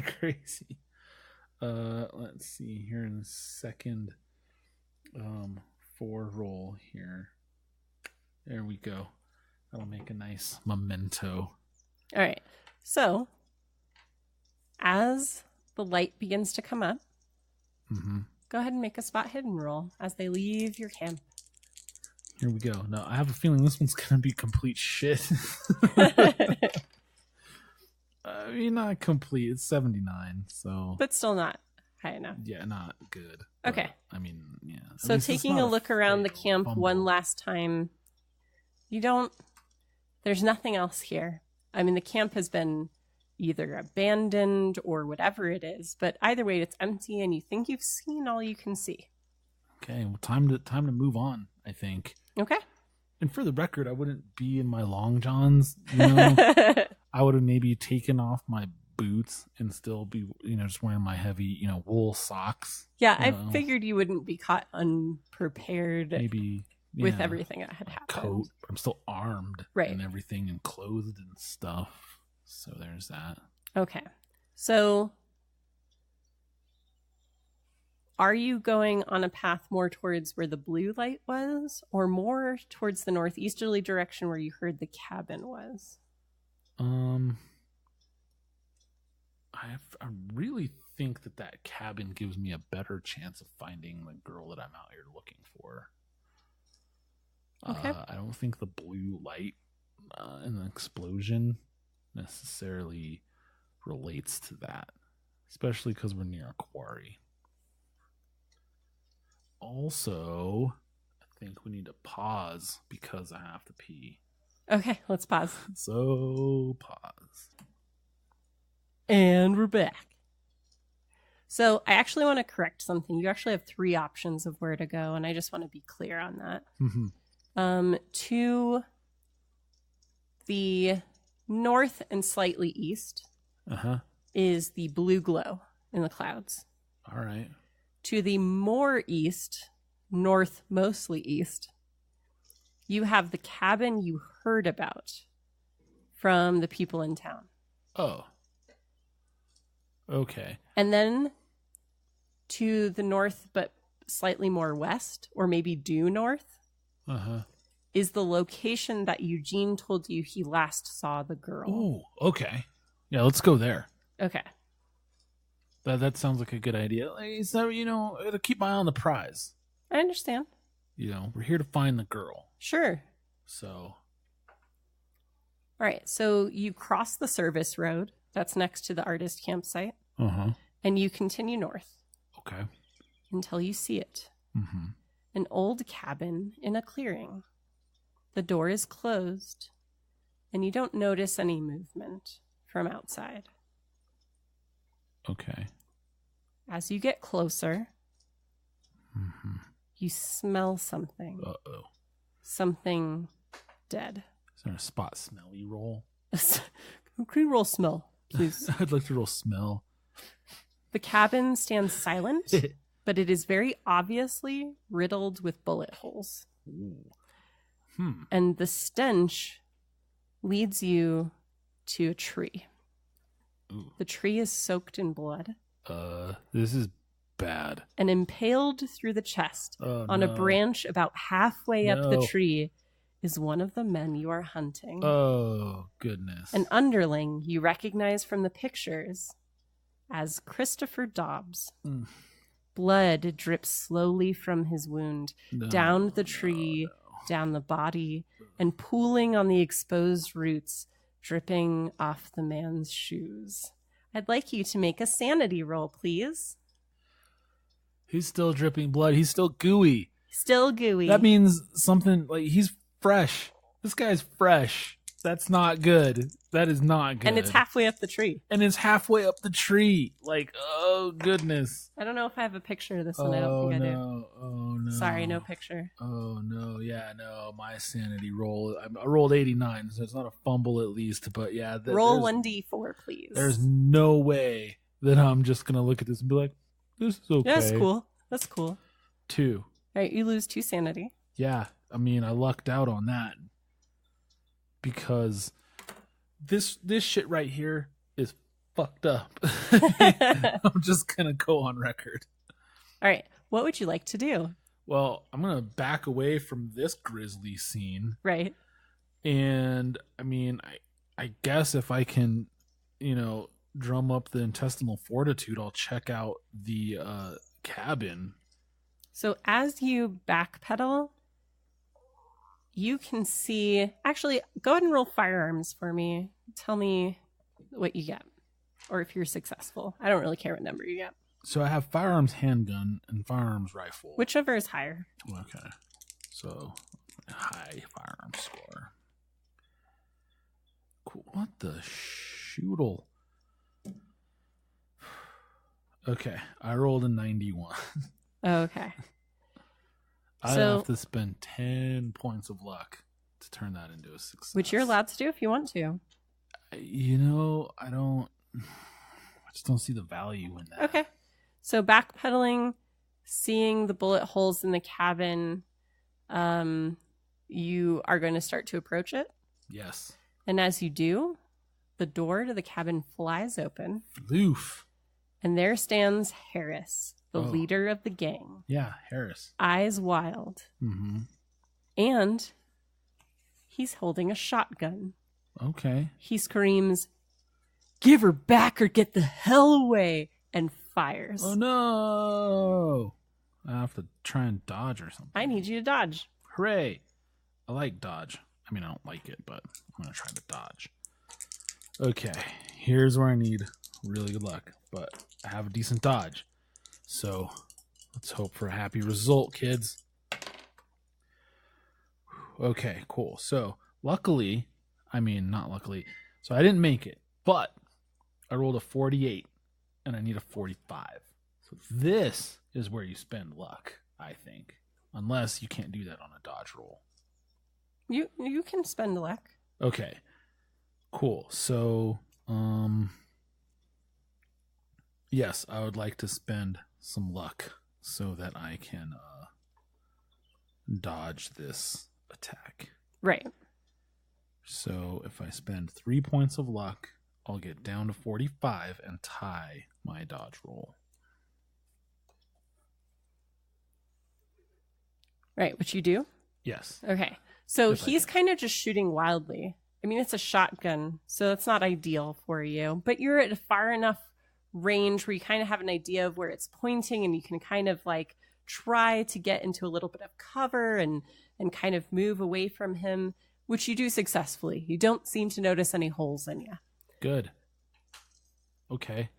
crazy. Let's see here in the second 4 roll here. There we go. That'll make a nice memento. All right. So as the light begins to come up, go ahead and make a spot hidden roll as they leave your camp. Here we go. Now, I have a feeling this one's going to be complete shit. I mean, not complete. It's 79, so... But still not high enough. Yeah, not good. Okay. I mean, yeah. So taking a look around the camp one last time, there's nothing else here. I mean, the camp has been either abandoned or whatever it is, but either way, it's empty and you think you've seen all you can see. Okay, well, time to move on, I think. Okay. And for the record, I wouldn't be in my long johns, I would have maybe taken off my boots and still be, just wearing my heavy, wool socks. Yeah, I figured you wouldn't be caught unprepared. Maybe with everything that had happened. Coat, but I'm still armed, right, and everything, and clothed and stuff. So there's that. Okay, so are you going on a path more towards where the blue light was, or more towards the northeasterly direction where you heard the cabin was? I really think that cabin gives me a better chance of finding the girl that I'm out here looking for. Okay. I don't think the blue light and the explosion necessarily relates to that, especially because we're near a quarry. Also, I think we need to pause because I have to pee. Okay, let's pause. So, pause. And we're back. So I actually want to correct something. You actually have 3 options of where to go, and I just want to be clear on that. To the north and slightly east is the blue glow in the clouds. All right. To the more east, north mostly east, you have the cabin you heard about from the people in town. Oh. Okay. And then to the north, but slightly more west, or maybe due north, is the location that Eugene told you he last saw the girl. Oh, okay. Yeah, let's go there. Okay. That sounds like a good idea. So, to keep my eye on the prize. I understand. We're here to find the girl. Sure. So. All right. So you cross the service road that's next to the artist campsite. And you continue north. Okay. Until you see it. An old cabin in a clearing. The door is closed, and you don't notice any movement from outside. Okay. As you get closer, you smell something. Uh-oh. Something dead. Is there a spot smelly roll? Can you roll smell, please? I'd like to roll smell. The cabin stands silent, but it is very obviously riddled with bullet holes. And the stench leads you to a tree. Ooh. The tree is soaked in blood. This is bad. And impaled through the chest on a branch about halfway up the tree is one of the men you are hunting. Oh, goodness. An underling you recognize from the pictures as Christopher Dobbs. Blood drips slowly from his wound, down the tree, down the body, and pooling on the exposed roots, dripping off the man's shoes. I'd like you to make a sanity roll, please. He's still dripping blood. He's still gooey. Still gooey. That means something like he's fresh. This guy's fresh. That's not good. That is not good. And it's halfway up the tree. Like, oh, goodness. I don't know if I have a picture of this one. I don't think I do. Oh, no. Sorry, no picture. Oh, no. Yeah, no. My sanity roll. I rolled 89, so it's not a fumble at least. But yeah. Roll 1d4, please. There's no way that I'm just going to look at this and be like, this is okay. Yeah, that's cool. 2. All right, you lose 2 sanity. Yeah. I mean, I lucked out on that. Because this shit right here is fucked up. I'm just going to go on record. All right. What would you like to do? Well, I'm going to back away from this grisly scene. Right. And, I mean, I guess if I can, drum up the intestinal fortitude, I'll check out the cabin. So as you backpedal, you can see... Actually, go ahead and roll firearms for me. Tell me what you get. Or if you're successful. I don't really care what number you get. So I have firearms handgun and firearms rifle. Whichever is higher. Okay. So, high firearms score. Cool. What the shoodle? Okay. I rolled a 91. Okay. I have to spend 10 points of luck to turn that into a success. Which you're allowed to do if you want to. I just don't see the value in that. Okay. So backpedaling, seeing the bullet holes in the cabin, you are going to start to approach it. Yes. And as you do, the door to the cabin flies open. Floof. And there stands Harris, the leader of the gang. Yeah, Harris. Eyes wild. Mm-hmm. And he's holding a shotgun. Okay. He screams, "Give her back or get the hell away," and fires. Oh, no. I have to try and dodge or something. I need you to dodge. Hooray. I like dodge. I mean, I don't like it, but I'm going to try to dodge. Okay. Here's where I need really good luck, but I have a decent dodge. So let's hope for a happy result, kids. Okay, cool. So luckily, not luckily, so I didn't make it, but I rolled a 48 and I need a 45. So this is where you spend luck, I think, unless you can't do that on a dodge roll. You can spend luck. Okay, cool. So, yes, I would like to spend some luck so that I can dodge this attack. Right. So if I spend 3 points of luck, I'll get down to 45 and tie my dodge roll. Right, which you do? Yes. Okay. So he's kind of just shooting wildly. I mean, it's a shotgun, so it's not ideal for you. But you're at a far enough range where you kind of have an idea of where it's pointing, and you can kind of like try to get into a little bit of cover and kind of move away from him, which you do successfully. You don't seem to notice any holes in you. Good. Okay.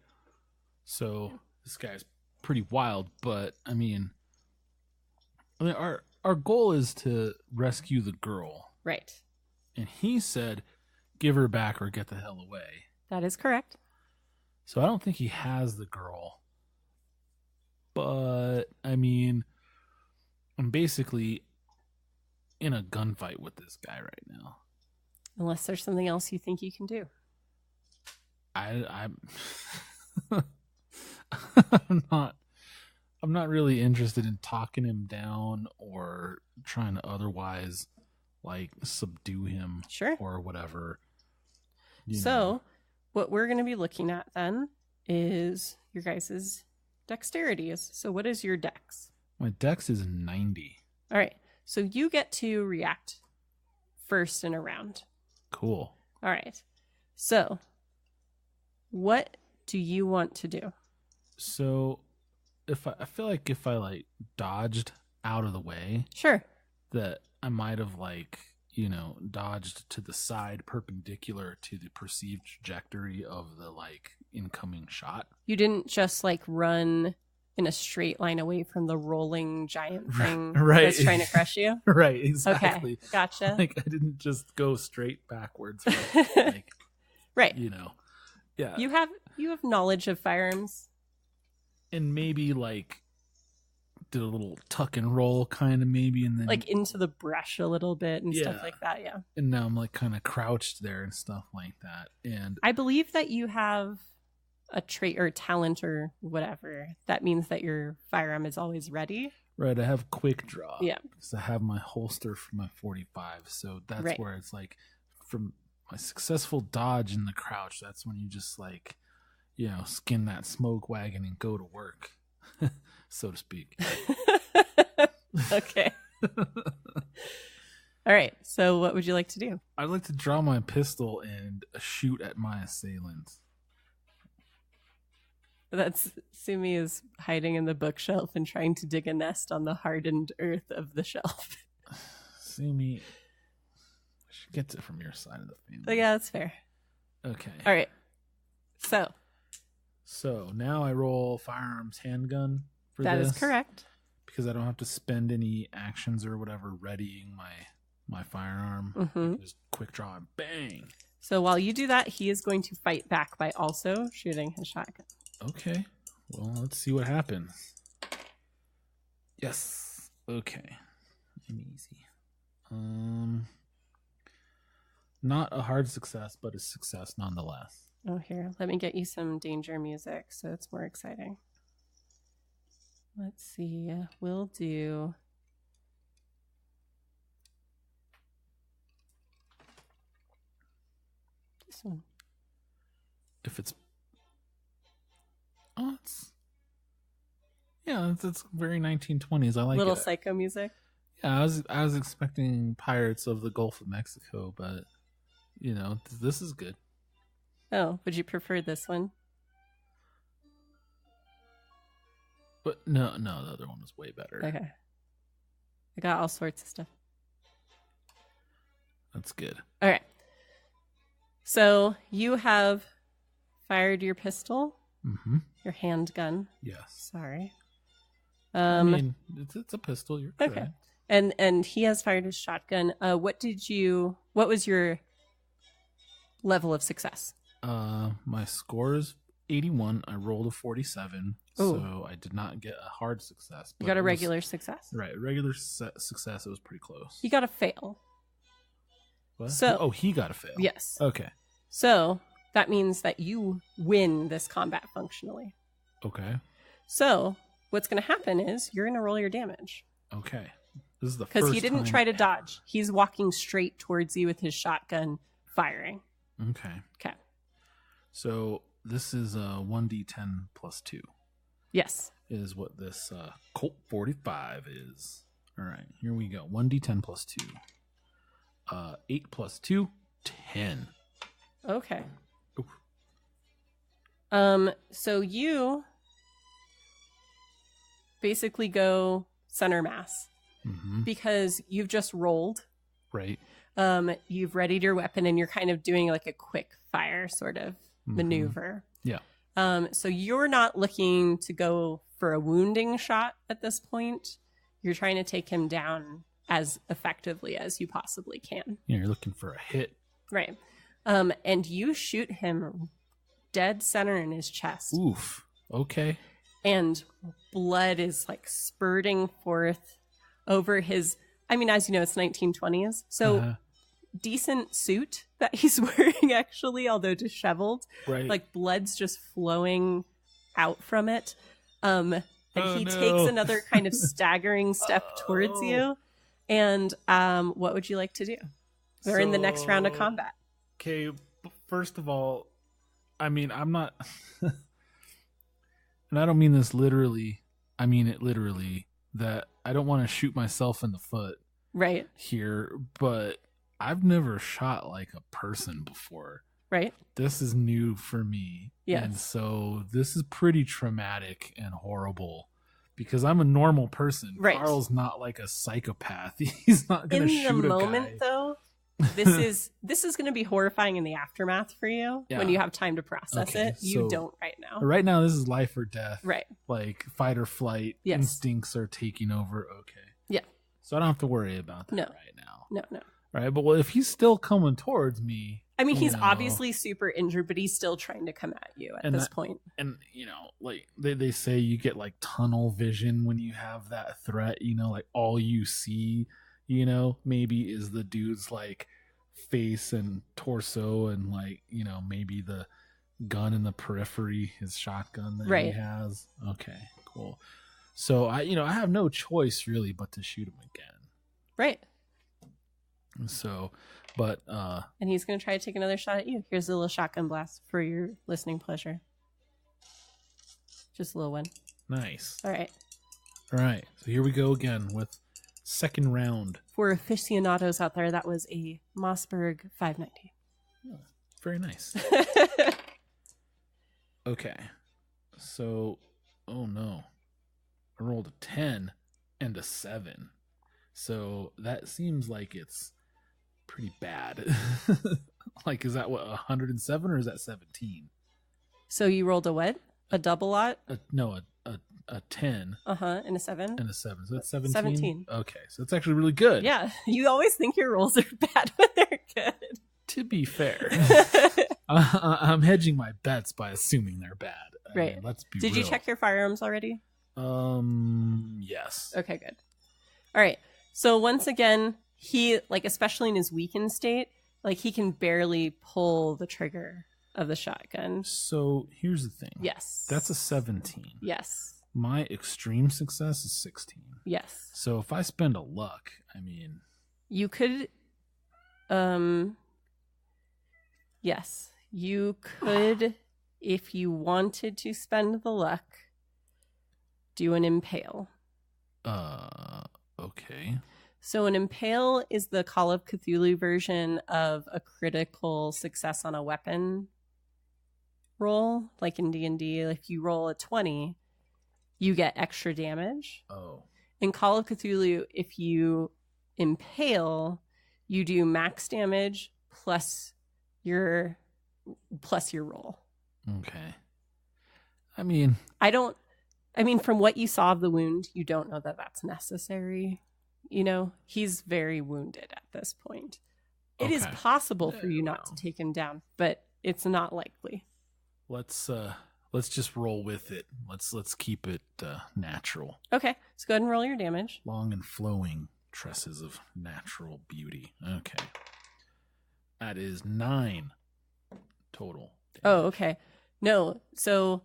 So this guy's pretty wild, but I mean our goal is to rescue the girl. Right. And he said, give her back or get the hell away. That is correct. So I don't think he has the girl. But, I mean, I'm basically in a gunfight with this guy right now. Unless there's something else you think you can do. I'm I'm not really interested in talking him down or trying to otherwise like subdue him or whatever. So what we're going to be looking at then is your guys' dexterities. So what is your dex? My dex is 90. All right. So you get to react first in a round. Cool. All right. So what do you want to do? So I feel like if I like dodged out of the way, sure, that I might have like, dodged to the side perpendicular to the perceived trajectory of the like incoming shot. You didn't just like run in a straight line away from the rolling giant thing that's trying to crush you? Right, exactly. Okay, gotcha. Like I didn't just go straight backwards. Like, right. Yeah. You have knowledge of firearms. And maybe like did a little tuck and roll kind of maybe, and then like into the brush a little bit and stuff like that. Yeah. And now I'm like kind of crouched there and stuff like that. And I believe that you have a trait or talent or whatever that means that your firearm is always ready. Right. I have quick draw. Yeah. Because I have my holster for my 45. So that's where it's like from my successful dodge in the crouch, that's when you just like, skin that smoke wagon and go to work, so to speak. Okay. All right. So what would you like to do? I'd like to draw my pistol and shoot at my assailant. That's Sumi is hiding in the bookshelf and trying to dig a nest on the hardened earth of the shelf. Sumi, she gets it from your side of the family. But yeah, that's fair. Okay. All right. So now I roll firearms handgun for this. That is correct. Because I don't have to spend any actions or whatever readying my firearm. Mm-hmm. Just quick draw and bang. So while you do that, he is going to fight back by also shooting his shotgun. Okay. Well, let's see what happens. Yes. Okay. Easy. Not a hard success, but a success nonetheless. Oh, here. Let me get you some danger music so it's more exciting. Let's see. We'll do... this one. If it's... Oh, it's... Yeah, it's very 1920s. I like Little it. psycho music. Yeah, I was expecting Pirates of the Gulf of Mexico, but, this is good. Oh, would you prefer this one? But no, the other one was way better. Okay. I got all sorts of stuff. That's good. All right. So you have fired your pistol, your handgun. Yes. Sorry. I mean, it's a pistol. You're correct. Okay. And he has fired his shotgun. What was your level of success? My score is 81. I rolled a 47, so I did not get a hard success. You got a regular success. Right, regular success. It was pretty close. You got a fail. What? So, he got a fail. Yes. Okay. So that means that you win this combat functionally. Okay. So what's going to happen is you're going to roll your damage. Okay. This is the first because he didn't try to ever. dodge. He's walking straight towards you with his shotgun, firing. Okay. Okay. So this is 1d10 plus 2. Yes. Is what this Colt 45 is. All right, here we go. 1d10 plus 2. 8 plus 2, 10. Okay. Oof. So you basically go center mass because you've just rolled. Right. You've readied your weapon and you're kind of doing like a quick fire sort of maneuver. Yeah. So you're not looking to go for a wounding shot at this point. You're trying to take him down as effectively as you possibly can. Yeah, you're looking for a hit. Right. And you shoot him dead center in his chest. Oof. Okay. And blood is like spurting forth over his, I mean, as you know, it's 1920s. So decent suit that he's wearing, actually, although disheveled. Right. Like blood's just flowing out from it. And he no. takes another kind of staggering step towards you. And what would you like to do? We're in the next round of combat. Okay, first of all, I mean, I'm not... and I don't mean this literally. I mean it literally. That I don't want to shoot myself in the foot. Right. Here, but I've never shot like a person before. Right. This is new for me. Yes. And so this is pretty traumatic and horrible because I'm a normal person. Right. Carl's not like a psychopath. He's not going to shoot a guy. In the moment, though, this is going to be horrifying in the aftermath for you when you have time to process it. You don't right now. Right now, this is life or death. Right. Like fight or flight. Yes. Instincts are taking over. Okay. Yeah. So I don't have to worry about that right now. No. All right. But well, if he's still coming towards me. I mean, he's obviously super injured, but he's still trying to come at you at this point. And, like they say you get like tunnel vision when you have that threat, like all you see, maybe is the dude's like face and torso and like, maybe the gun in the periphery, his shotgun that he has. Okay, cool. So I have no choice really but to shoot him again. Right. So, but and he's going to try to take another shot at you. Here's a little shotgun blast for your listening pleasure. Just a little one. Nice. All right. So here we go again with second round. For aficionados out there, that was a Mossberg 590. Oh, very nice. Okay. So, oh no. I rolled a 10 and a 7. So that seems like it's pretty bad. Like, is that 107 or is that 17? So you rolled a what? A double lot? No, a 10. And a 7. And a 7. So that's 17? 17. Okay, so it's actually really good. Yeah, you always think your rolls are bad when they're good. To be fair, I'm hedging my bets by assuming they're bad. Right. I mean, let's be Did real. you check your firearms already? Yes. Okay, good. All right. So once again, he, like, especially in his weakened state, like, he can barely pull the trigger of the shotgun. So here's the thing. Yes. That's a 17. Yes. My extreme success is 16. Yes. So if I spend a luck, I mean... You could... Yes. You could, if you wanted to spend the luck, do an impale. Okay. So an impale is the Call of Cthulhu version of a critical success on a weapon roll. Like in D&D, if you roll a 20, you get extra damage. Oh. In Call of Cthulhu, if you impale, you do max damage plus your roll. Okay. I mean, from what you saw of the wound, you don't know that that's necessary. He's very wounded at this point. It is possible for you not to take him down, but it's not likely. Let's just roll with it. Let's keep it natural. Okay, so go ahead and roll your damage. Long and flowing tresses of natural beauty. Okay. That is 9 total damage. Oh, okay. No, so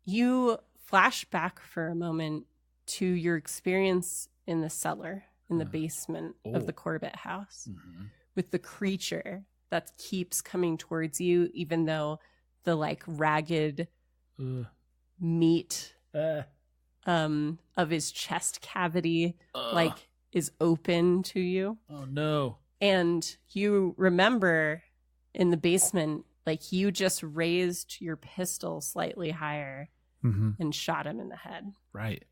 you flash back for a moment to your experience in the cellar, in the basement of the Corbett house, with the creature that keeps coming towards you, even though the like ragged meat of his chest cavity like is open to you. Oh no. And you remember in the basement, like you just raised your pistol slightly higher and shot him in the head. Right.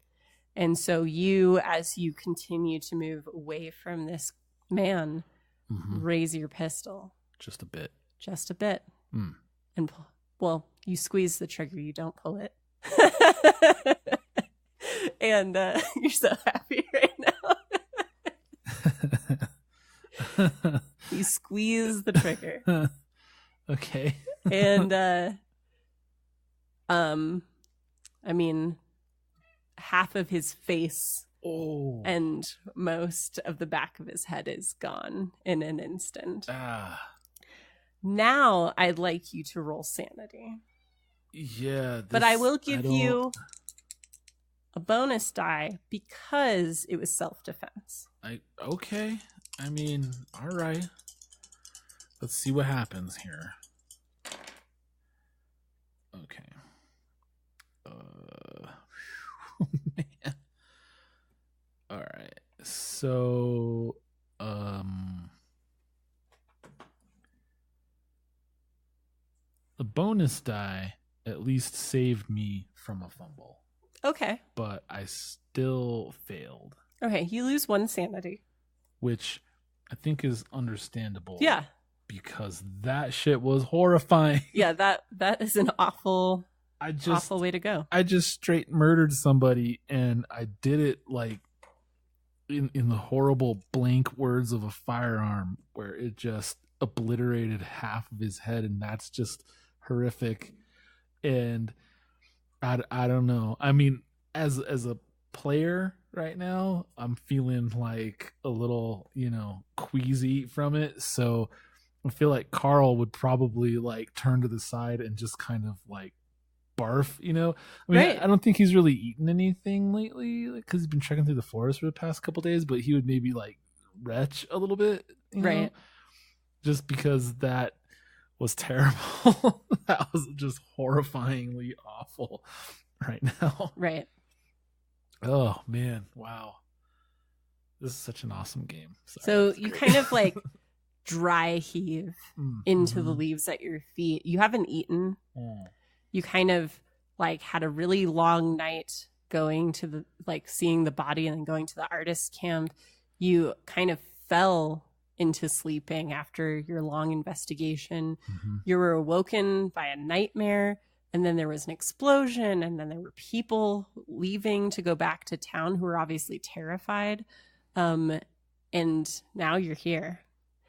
And so you, as you continue to move away from this man, raise your pistol. Just a bit. Just a bit. And you squeeze the trigger, you don't pull it. And you're so happy right now. You squeeze the trigger. Okay. And I mean, half of his face and most of the back of his head is gone in an instant. Now I'd like you to roll sanity. Yeah. But I will give you a bonus die because it was self-defense. Okay. I mean, all right. Let's see what happens here. Okay. Man. All right. So, the bonus die at least saved me from a fumble. Okay. But I still failed. Okay, you lose 1 sanity. Which I think is understandable. Yeah. Because that shit was horrifying. Yeah, that is an awful way to go. I just straight murdered somebody, and I did it like in the horrible blank words of a firearm, where it just obliterated half of his head, and that's just horrific. And I don't know. I mean, as a player right now, I'm feeling like a little, queasy from it. So I feel like Carl would probably like turn to the side and just kind of like barf, I mean, right. I don't think he's really eaten anything lately because he's been trekking through the forest for the past couple days, but he would maybe like retch a little bit, right? Just because that was terrible. That was just horrifyingly awful right now. Right. Oh man, wow. This is such an awesome game. Sorry, so you kind of like dry heave into the leaves at your feet. You haven't eaten. You kind of like had a really long night going to the like seeing the body and then going to the artist camp. You kind of fell into sleeping after your long investigation. You were awoken by a nightmare, and then there was an explosion, and then there were people leaving to go back to town who were obviously terrified. And now you're here.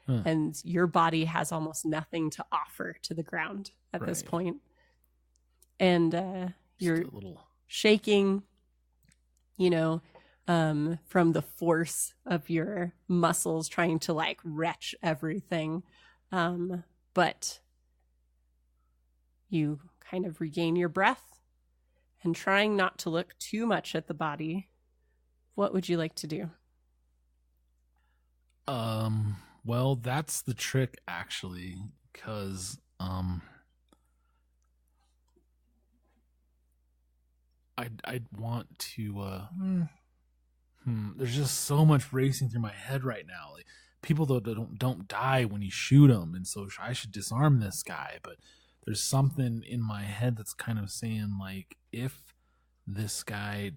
And your body has almost nothing to offer to the ground at this point. And you're shaking, from the force of your muscles trying to like retch everything. But you kind of regain your breath and trying not to look too much at the body. What would you like to do? Well, that's the trick, actually, because I'd want to. There's just so much racing through my head right now. Like people don't die when you shoot them, and so I should disarm this guy. But there's something in my head that's kind of saying like, if this guy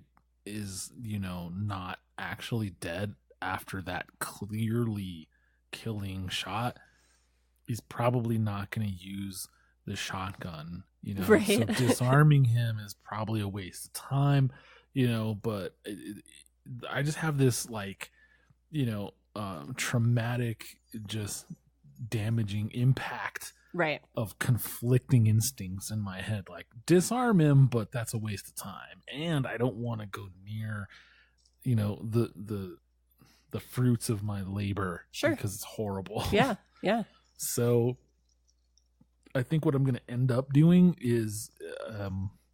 is not actually dead after that clearly killing shot, he's probably not going to use the shotgun, right. So disarming him is probably a waste of time, but I just have this like traumatic, just damaging impact right of conflicting instincts in my head, like disarm him, but that's a waste of time, and I don't want to go near the fruits of my labor. Sure. Because it's horrible. Yeah. So I think what I'm going to end up doing is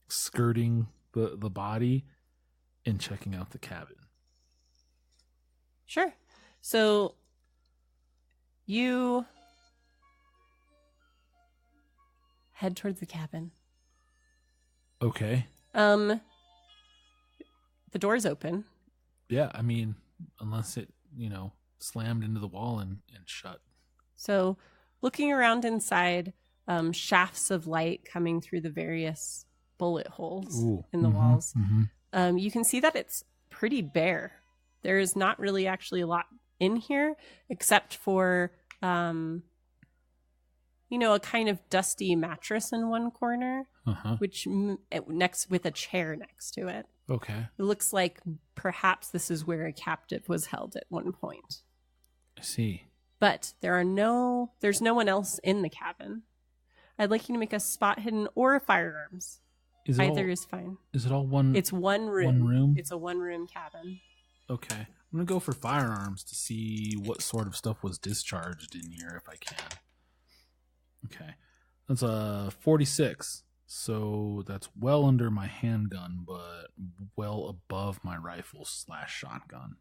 skirting the body and checking out the cabin. Sure. So you head towards the cabin. Okay. The door's open. Yeah, I mean, unless it, slammed into the wall and shut. So looking around inside, shafts of light coming through the various bullet holes in the walls. You can see that it's pretty bare. There is not really actually a lot in here except for, a kind of dusty mattress in one corner, which next with a chair next to it. Okay. It looks like perhaps this is where a captive was held at one point. I see. But there's no one else in the cabin. I'd like you to make a spot hidden or a firearms. Either is fine. Is it all one? It's one room. One room? It's a one-room cabin. Okay. I'm going to go for firearms to see what sort of stuff was discharged in here if I can. Okay. That's a 46. So that's well under my handgun, but well above my rifle / shotgun.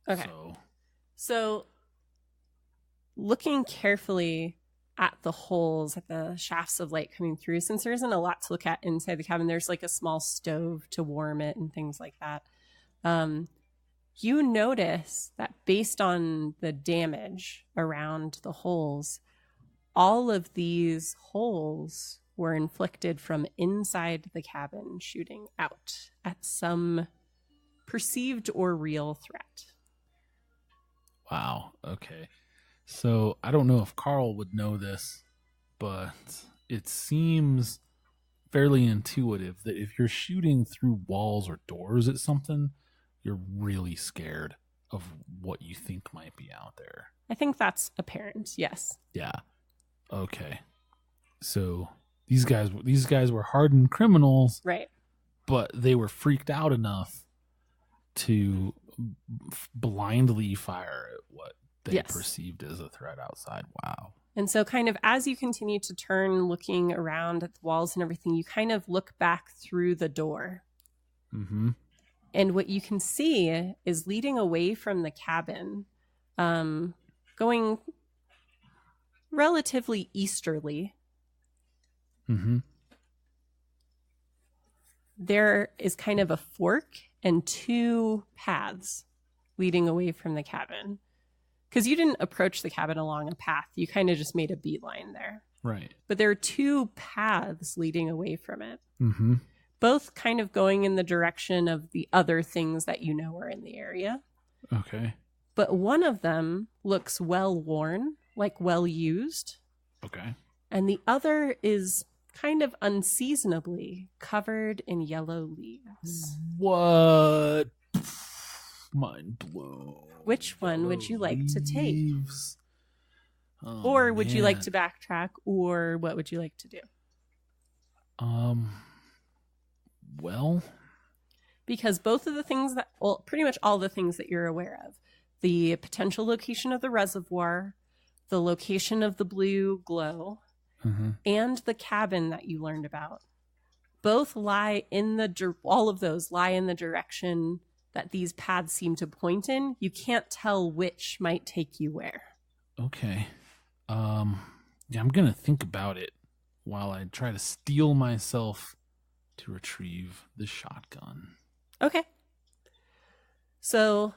Okay. So looking carefully at the holes, at the shafts of light coming through, since there isn't a lot to look at inside the cabin, there's like a small stove to warm it and things like that. You notice that based on the damage around the holes, all of these holes were inflicted from inside the cabin, shooting out at some perceived or real threat. Wow. Okay. So I don't know if Carl would know this, but it seems fairly intuitive that if you're shooting through walls or doors at something, you're really scared of what you think might be out there. I think that's apparent, yes. Yeah. Okay. So these guys were hardened criminals, right? But they were freaked out enough to blindly fire at what they perceived as a threat outside. Wow. And so kind of as you continue to turn, looking around at the walls and everything, you kind of look back through the door. Mm-hmm. And what you can see is leading away from the cabin, going relatively easterly. Mm-hmm. There is kind of a fork and two paths leading away from the cabin. Because you didn't approach the cabin along a path. You kind of just made a beeline there. Right. But there are two paths leading away from it. Mm-hmm. Both kind of going in the direction of the other things that you know are in the area. Okay. But one of them looks well worn, like well used. Okay. And the other is kind of unseasonably covered in yellow leaves. What? Mind blown. Which one would you like to take? Oh, or would you like to backtrack, or what would you like to do? Well, because both of the things that, well, pretty much all the things that you're aware of, the potential location of the reservoir, the location of the blue glow, and the cabin that you learned about, both lie in all of those lie in the direction that these paths seem to point in. You can't tell which might take you where. Okay. Yeah, I'm gonna think about it while I try to steel myself to retrieve the shotgun. Okay. So,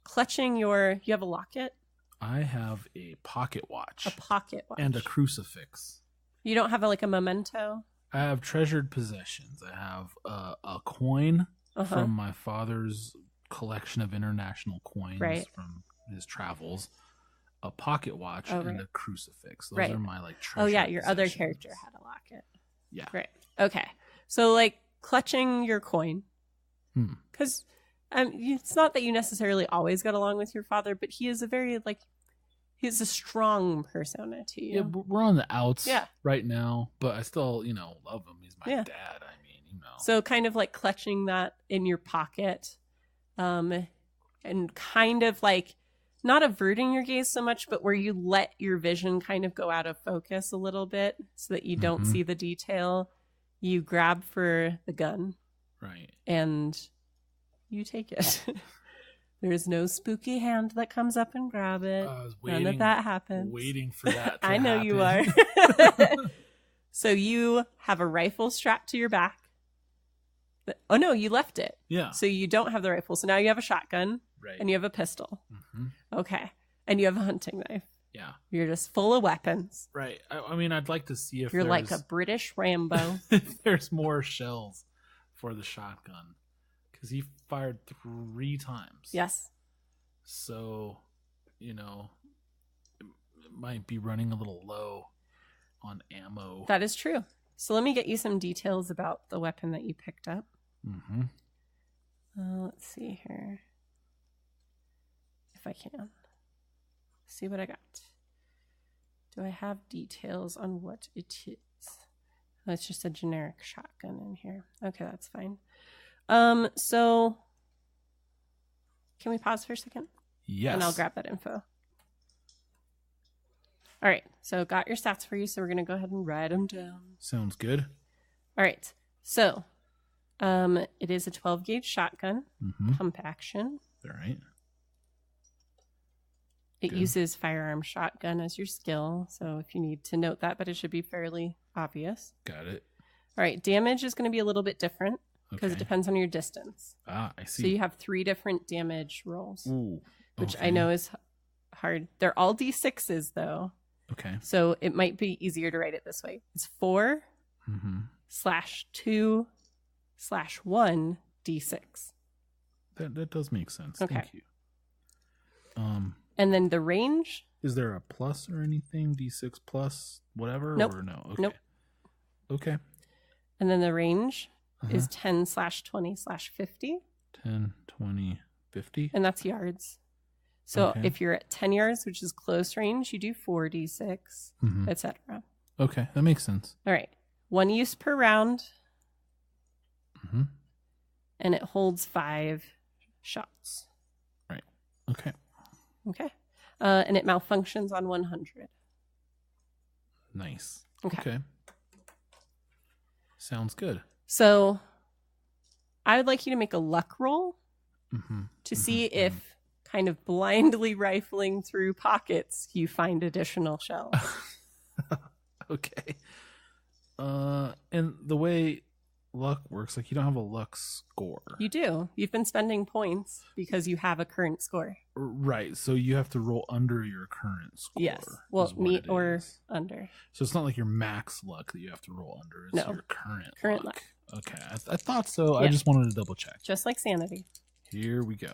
clutching you have a locket? I have a pocket watch. A pocket watch. And a crucifix. You don't have a memento? I have treasured possessions. I have a coin from my father's collection of international coins from his travels, a pocket watch, and a crucifix. Those are my treasured Oh yeah, your other possessions. character had a locket. Yeah. Right. Okay. So clutching your coin, because it's not that you necessarily always got along with your father, but he is a very he's a strong persona to you. Yeah, we're on the outs Yeah. right now, but I still, love him. He's my dad. I mean, So kind of clutching that in your pocket, and kind of not averting your gaze so much, but where you let your vision kind of go out of focus a little bit so that you don't see the detail. You grab for the gun. Right. And you take it. There's no spooky hand that comes up and grab it. None of that happens. Waiting for that to I know happen. you are. So you have a rifle strapped to your back. Oh no, you left it. Yeah. So you don't have the rifle. So now you have a shotgun. Right. And you have a pistol. Mm-hmm. Okay. And you have a hunting knife. Yeah. You're just full of weapons. Right. I mean, I'd like to see if you're like a British Rambo. if there's more shells for the shotgun. Because he fired 3 times. Yes. So, it might be running a little low on ammo. That is true. So let me get you some details about the weapon that you picked up. Mm-hmm. Let's see here. If I can. See what I got. Do I have details on what it is? Oh, it's just a generic shotgun in here. Okay, that's fine. So can we pause for a second? Yes. And I'll grab that info. All right, so got your stats for you, so we're going to go ahead and write them down. Sounds good. All right, so it is a 12-gauge shotgun, pump action. All right. It uses firearm shotgun as your skill, so if you need to note that, but it should be fairly obvious. Got it. All right, damage is going to be a little bit different because it depends on your distance. Ah, I see. So you have 3 different damage rolls, Ooh, which I know is hard. They're all D6s, though. Okay. So it might be easier to write it this way. It's 4 /2 /1 D6. That does make sense. Okay. Thank you. And then the range? Is there a plus or anything? D6 plus whatever? Nope. Or no? Okay. Nope. Okay. And then the range is 10 /20 /50. 10, 20, 50. And that's yards. So if you're at 10 yards, which is close range, you do 4d6, etc. Okay, that makes sense. All right. 1 use per round. And it holds 5 shots. Right. Okay. Okay. And it malfunctions on 100. Nice. Okay. Sounds good. So I would like you to make a luck roll to see if kind of blindly rifling through pockets, you find additional shells. Okay. And the way luck works, like you don't have a luck score. You do. You've been spending points because you have a current score. Right. So you have to roll under your current score. Yes. Well, meet or under. So it's not like your max luck that you have to roll under. It's your current luck. Okay. I thought so. Yeah. I just wanted to double check. Just like sanity. Here we go.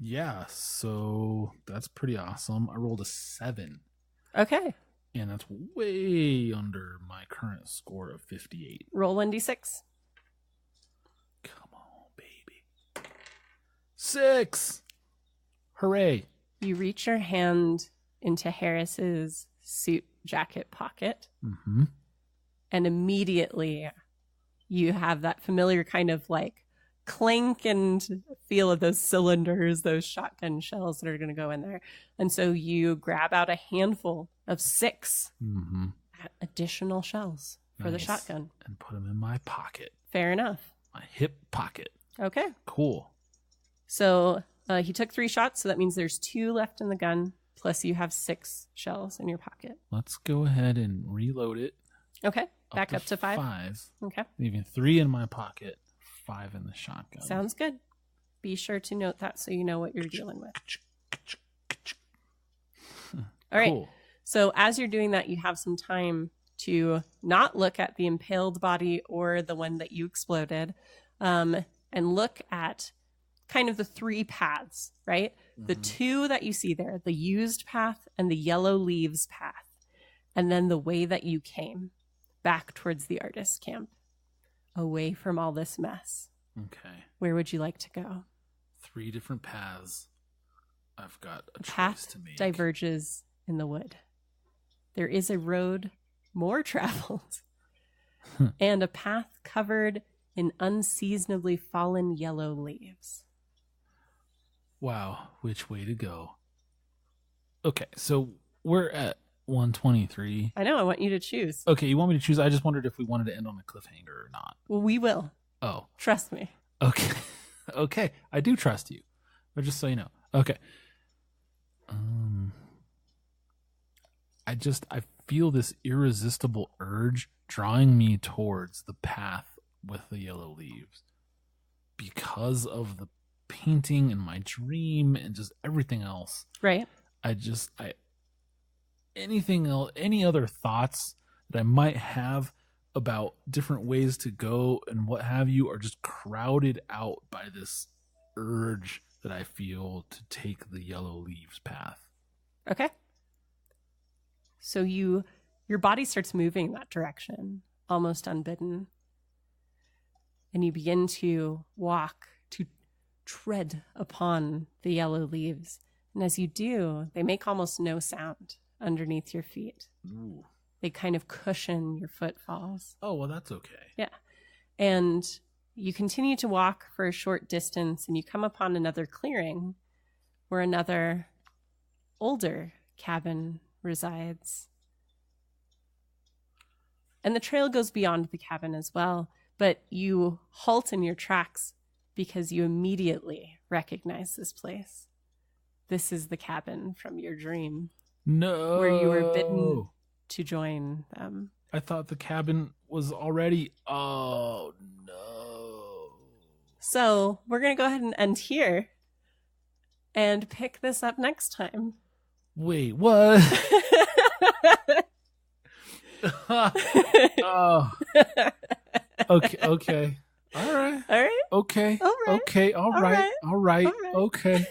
Yeah, so that's pretty awesome. I rolled a 7. Okay. And that's way under my current score of 58. Roll 1d6. Come on, baby. 6! Hooray. You reach your hand into Harris's suit jacket pocket. And immediately you have that familiar kind of like clank and feel of those cylinders, those shotgun shells that are going to go in there. And so you grab out a handful of 6 additional shells for the shotgun. And put them in my pocket. Fair enough. My hip pocket. Okay. Cool. So he took 3 shots, so that means there's 2 left in the gun, plus you have 6 shells in your pocket. Let's go ahead and reload it. Okay. Back up to 5. 5. Okay. Leaving 3 in my pocket. 5 in the shotgun. Sounds good. Be sure to note that so you know what you're dealing with. All right. Cool. So as you're doing that, you have some time to not look at the impaled body or the one that you exploded, and look at kind of the 3 paths, right? The 2 that you see there, the used path and the yellow leaves path, and then the way that you came back towards the artist camp. Away from all this mess. Okay. Where would you like to go? 3 different paths. I've got a choice to make. Diverges in the wood. There is a road more traveled and a path covered in unseasonably fallen yellow leaves. Wow, which way to go? Okay, so we're at 123. I know, I want you to choose. Okay, you want me to choose? I just wondered if we wanted to end on a cliffhanger or not. Well, we will. Oh. Trust me. Okay. Okay, I do trust you. But just so you know. Okay. I feel this irresistible urge drawing me towards the path with the yellow leaves. Because of the painting and my dream and just everything else. Right. Anything else, any other thoughts that I might have about different ways to go and what have you are just crowded out by this urge that I feel to take the yellow leaves path. Okay. So your body starts moving in that direction. almost unbidden. And you begin to walk, to tread upon the yellow leaves. And as you do, they make almost no sound underneath your feet. Ooh. They kind of cushion your footfalls. Oh, well, that's okay. Yeah. And you continue to walk for a short distance, and you come upon another clearing where another older cabin resides. And the trail goes beyond the cabin as well, but you halt in your tracks because you immediately recognize this place. This is the cabin from your dream. No. Where you were bidden to join them. I thought the cabin was already... Oh, no. So we're going to go ahead and end here and pick this up next time. Wait, what? Oh. Okay. All right. Okay. All right. Okay.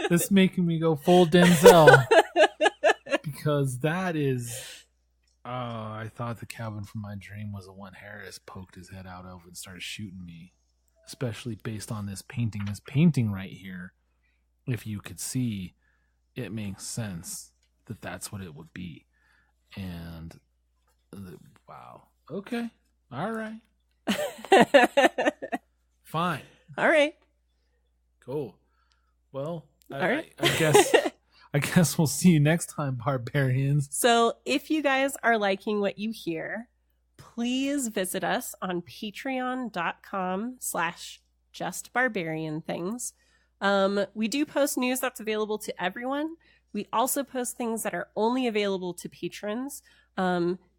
This is making me go full Denzel. Because that is... I thought the cabin from my dream was the one Harris poked his head out of and started shooting me. Especially based on this painting. This painting right here, if you could see, it makes sense that that's what it would be. And, wow. Okay. All right. Fine. All right. Cool. Well, I guess we'll see you next time, barbarians. So if you guys are liking what you hear, please visit us on patreon.com/justbarbarianthings. We do post news that's available to everyone. We also post things that are only available to patrons,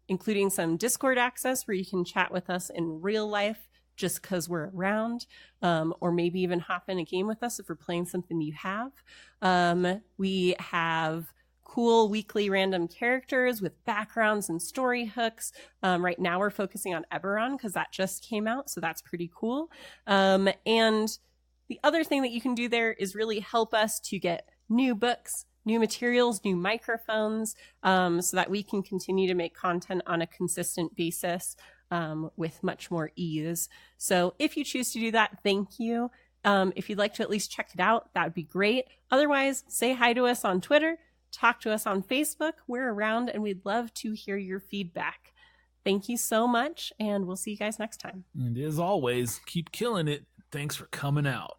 including some Discord access where you can chat with us in real life just because we're around, or maybe even hop in a game with us if we're playing something you have. We have cool weekly random characters with backgrounds and story hooks. Right now we're focusing on Eberron because that just came out, so that's pretty cool. And the other thing that you can do there is really help us to get new books, new materials, new microphones, so that we can continue to make content on a consistent basis with much more ease. So if you choose to do that, thank you. If you'd like to at least check it out, that would be great. Otherwise, say hi to us on Twitter, talk to us on Facebook. We're around and we'd love to hear your feedback. Thank you so much, and we'll see you guys next time. And as always, keep killing it. Thanks for coming out.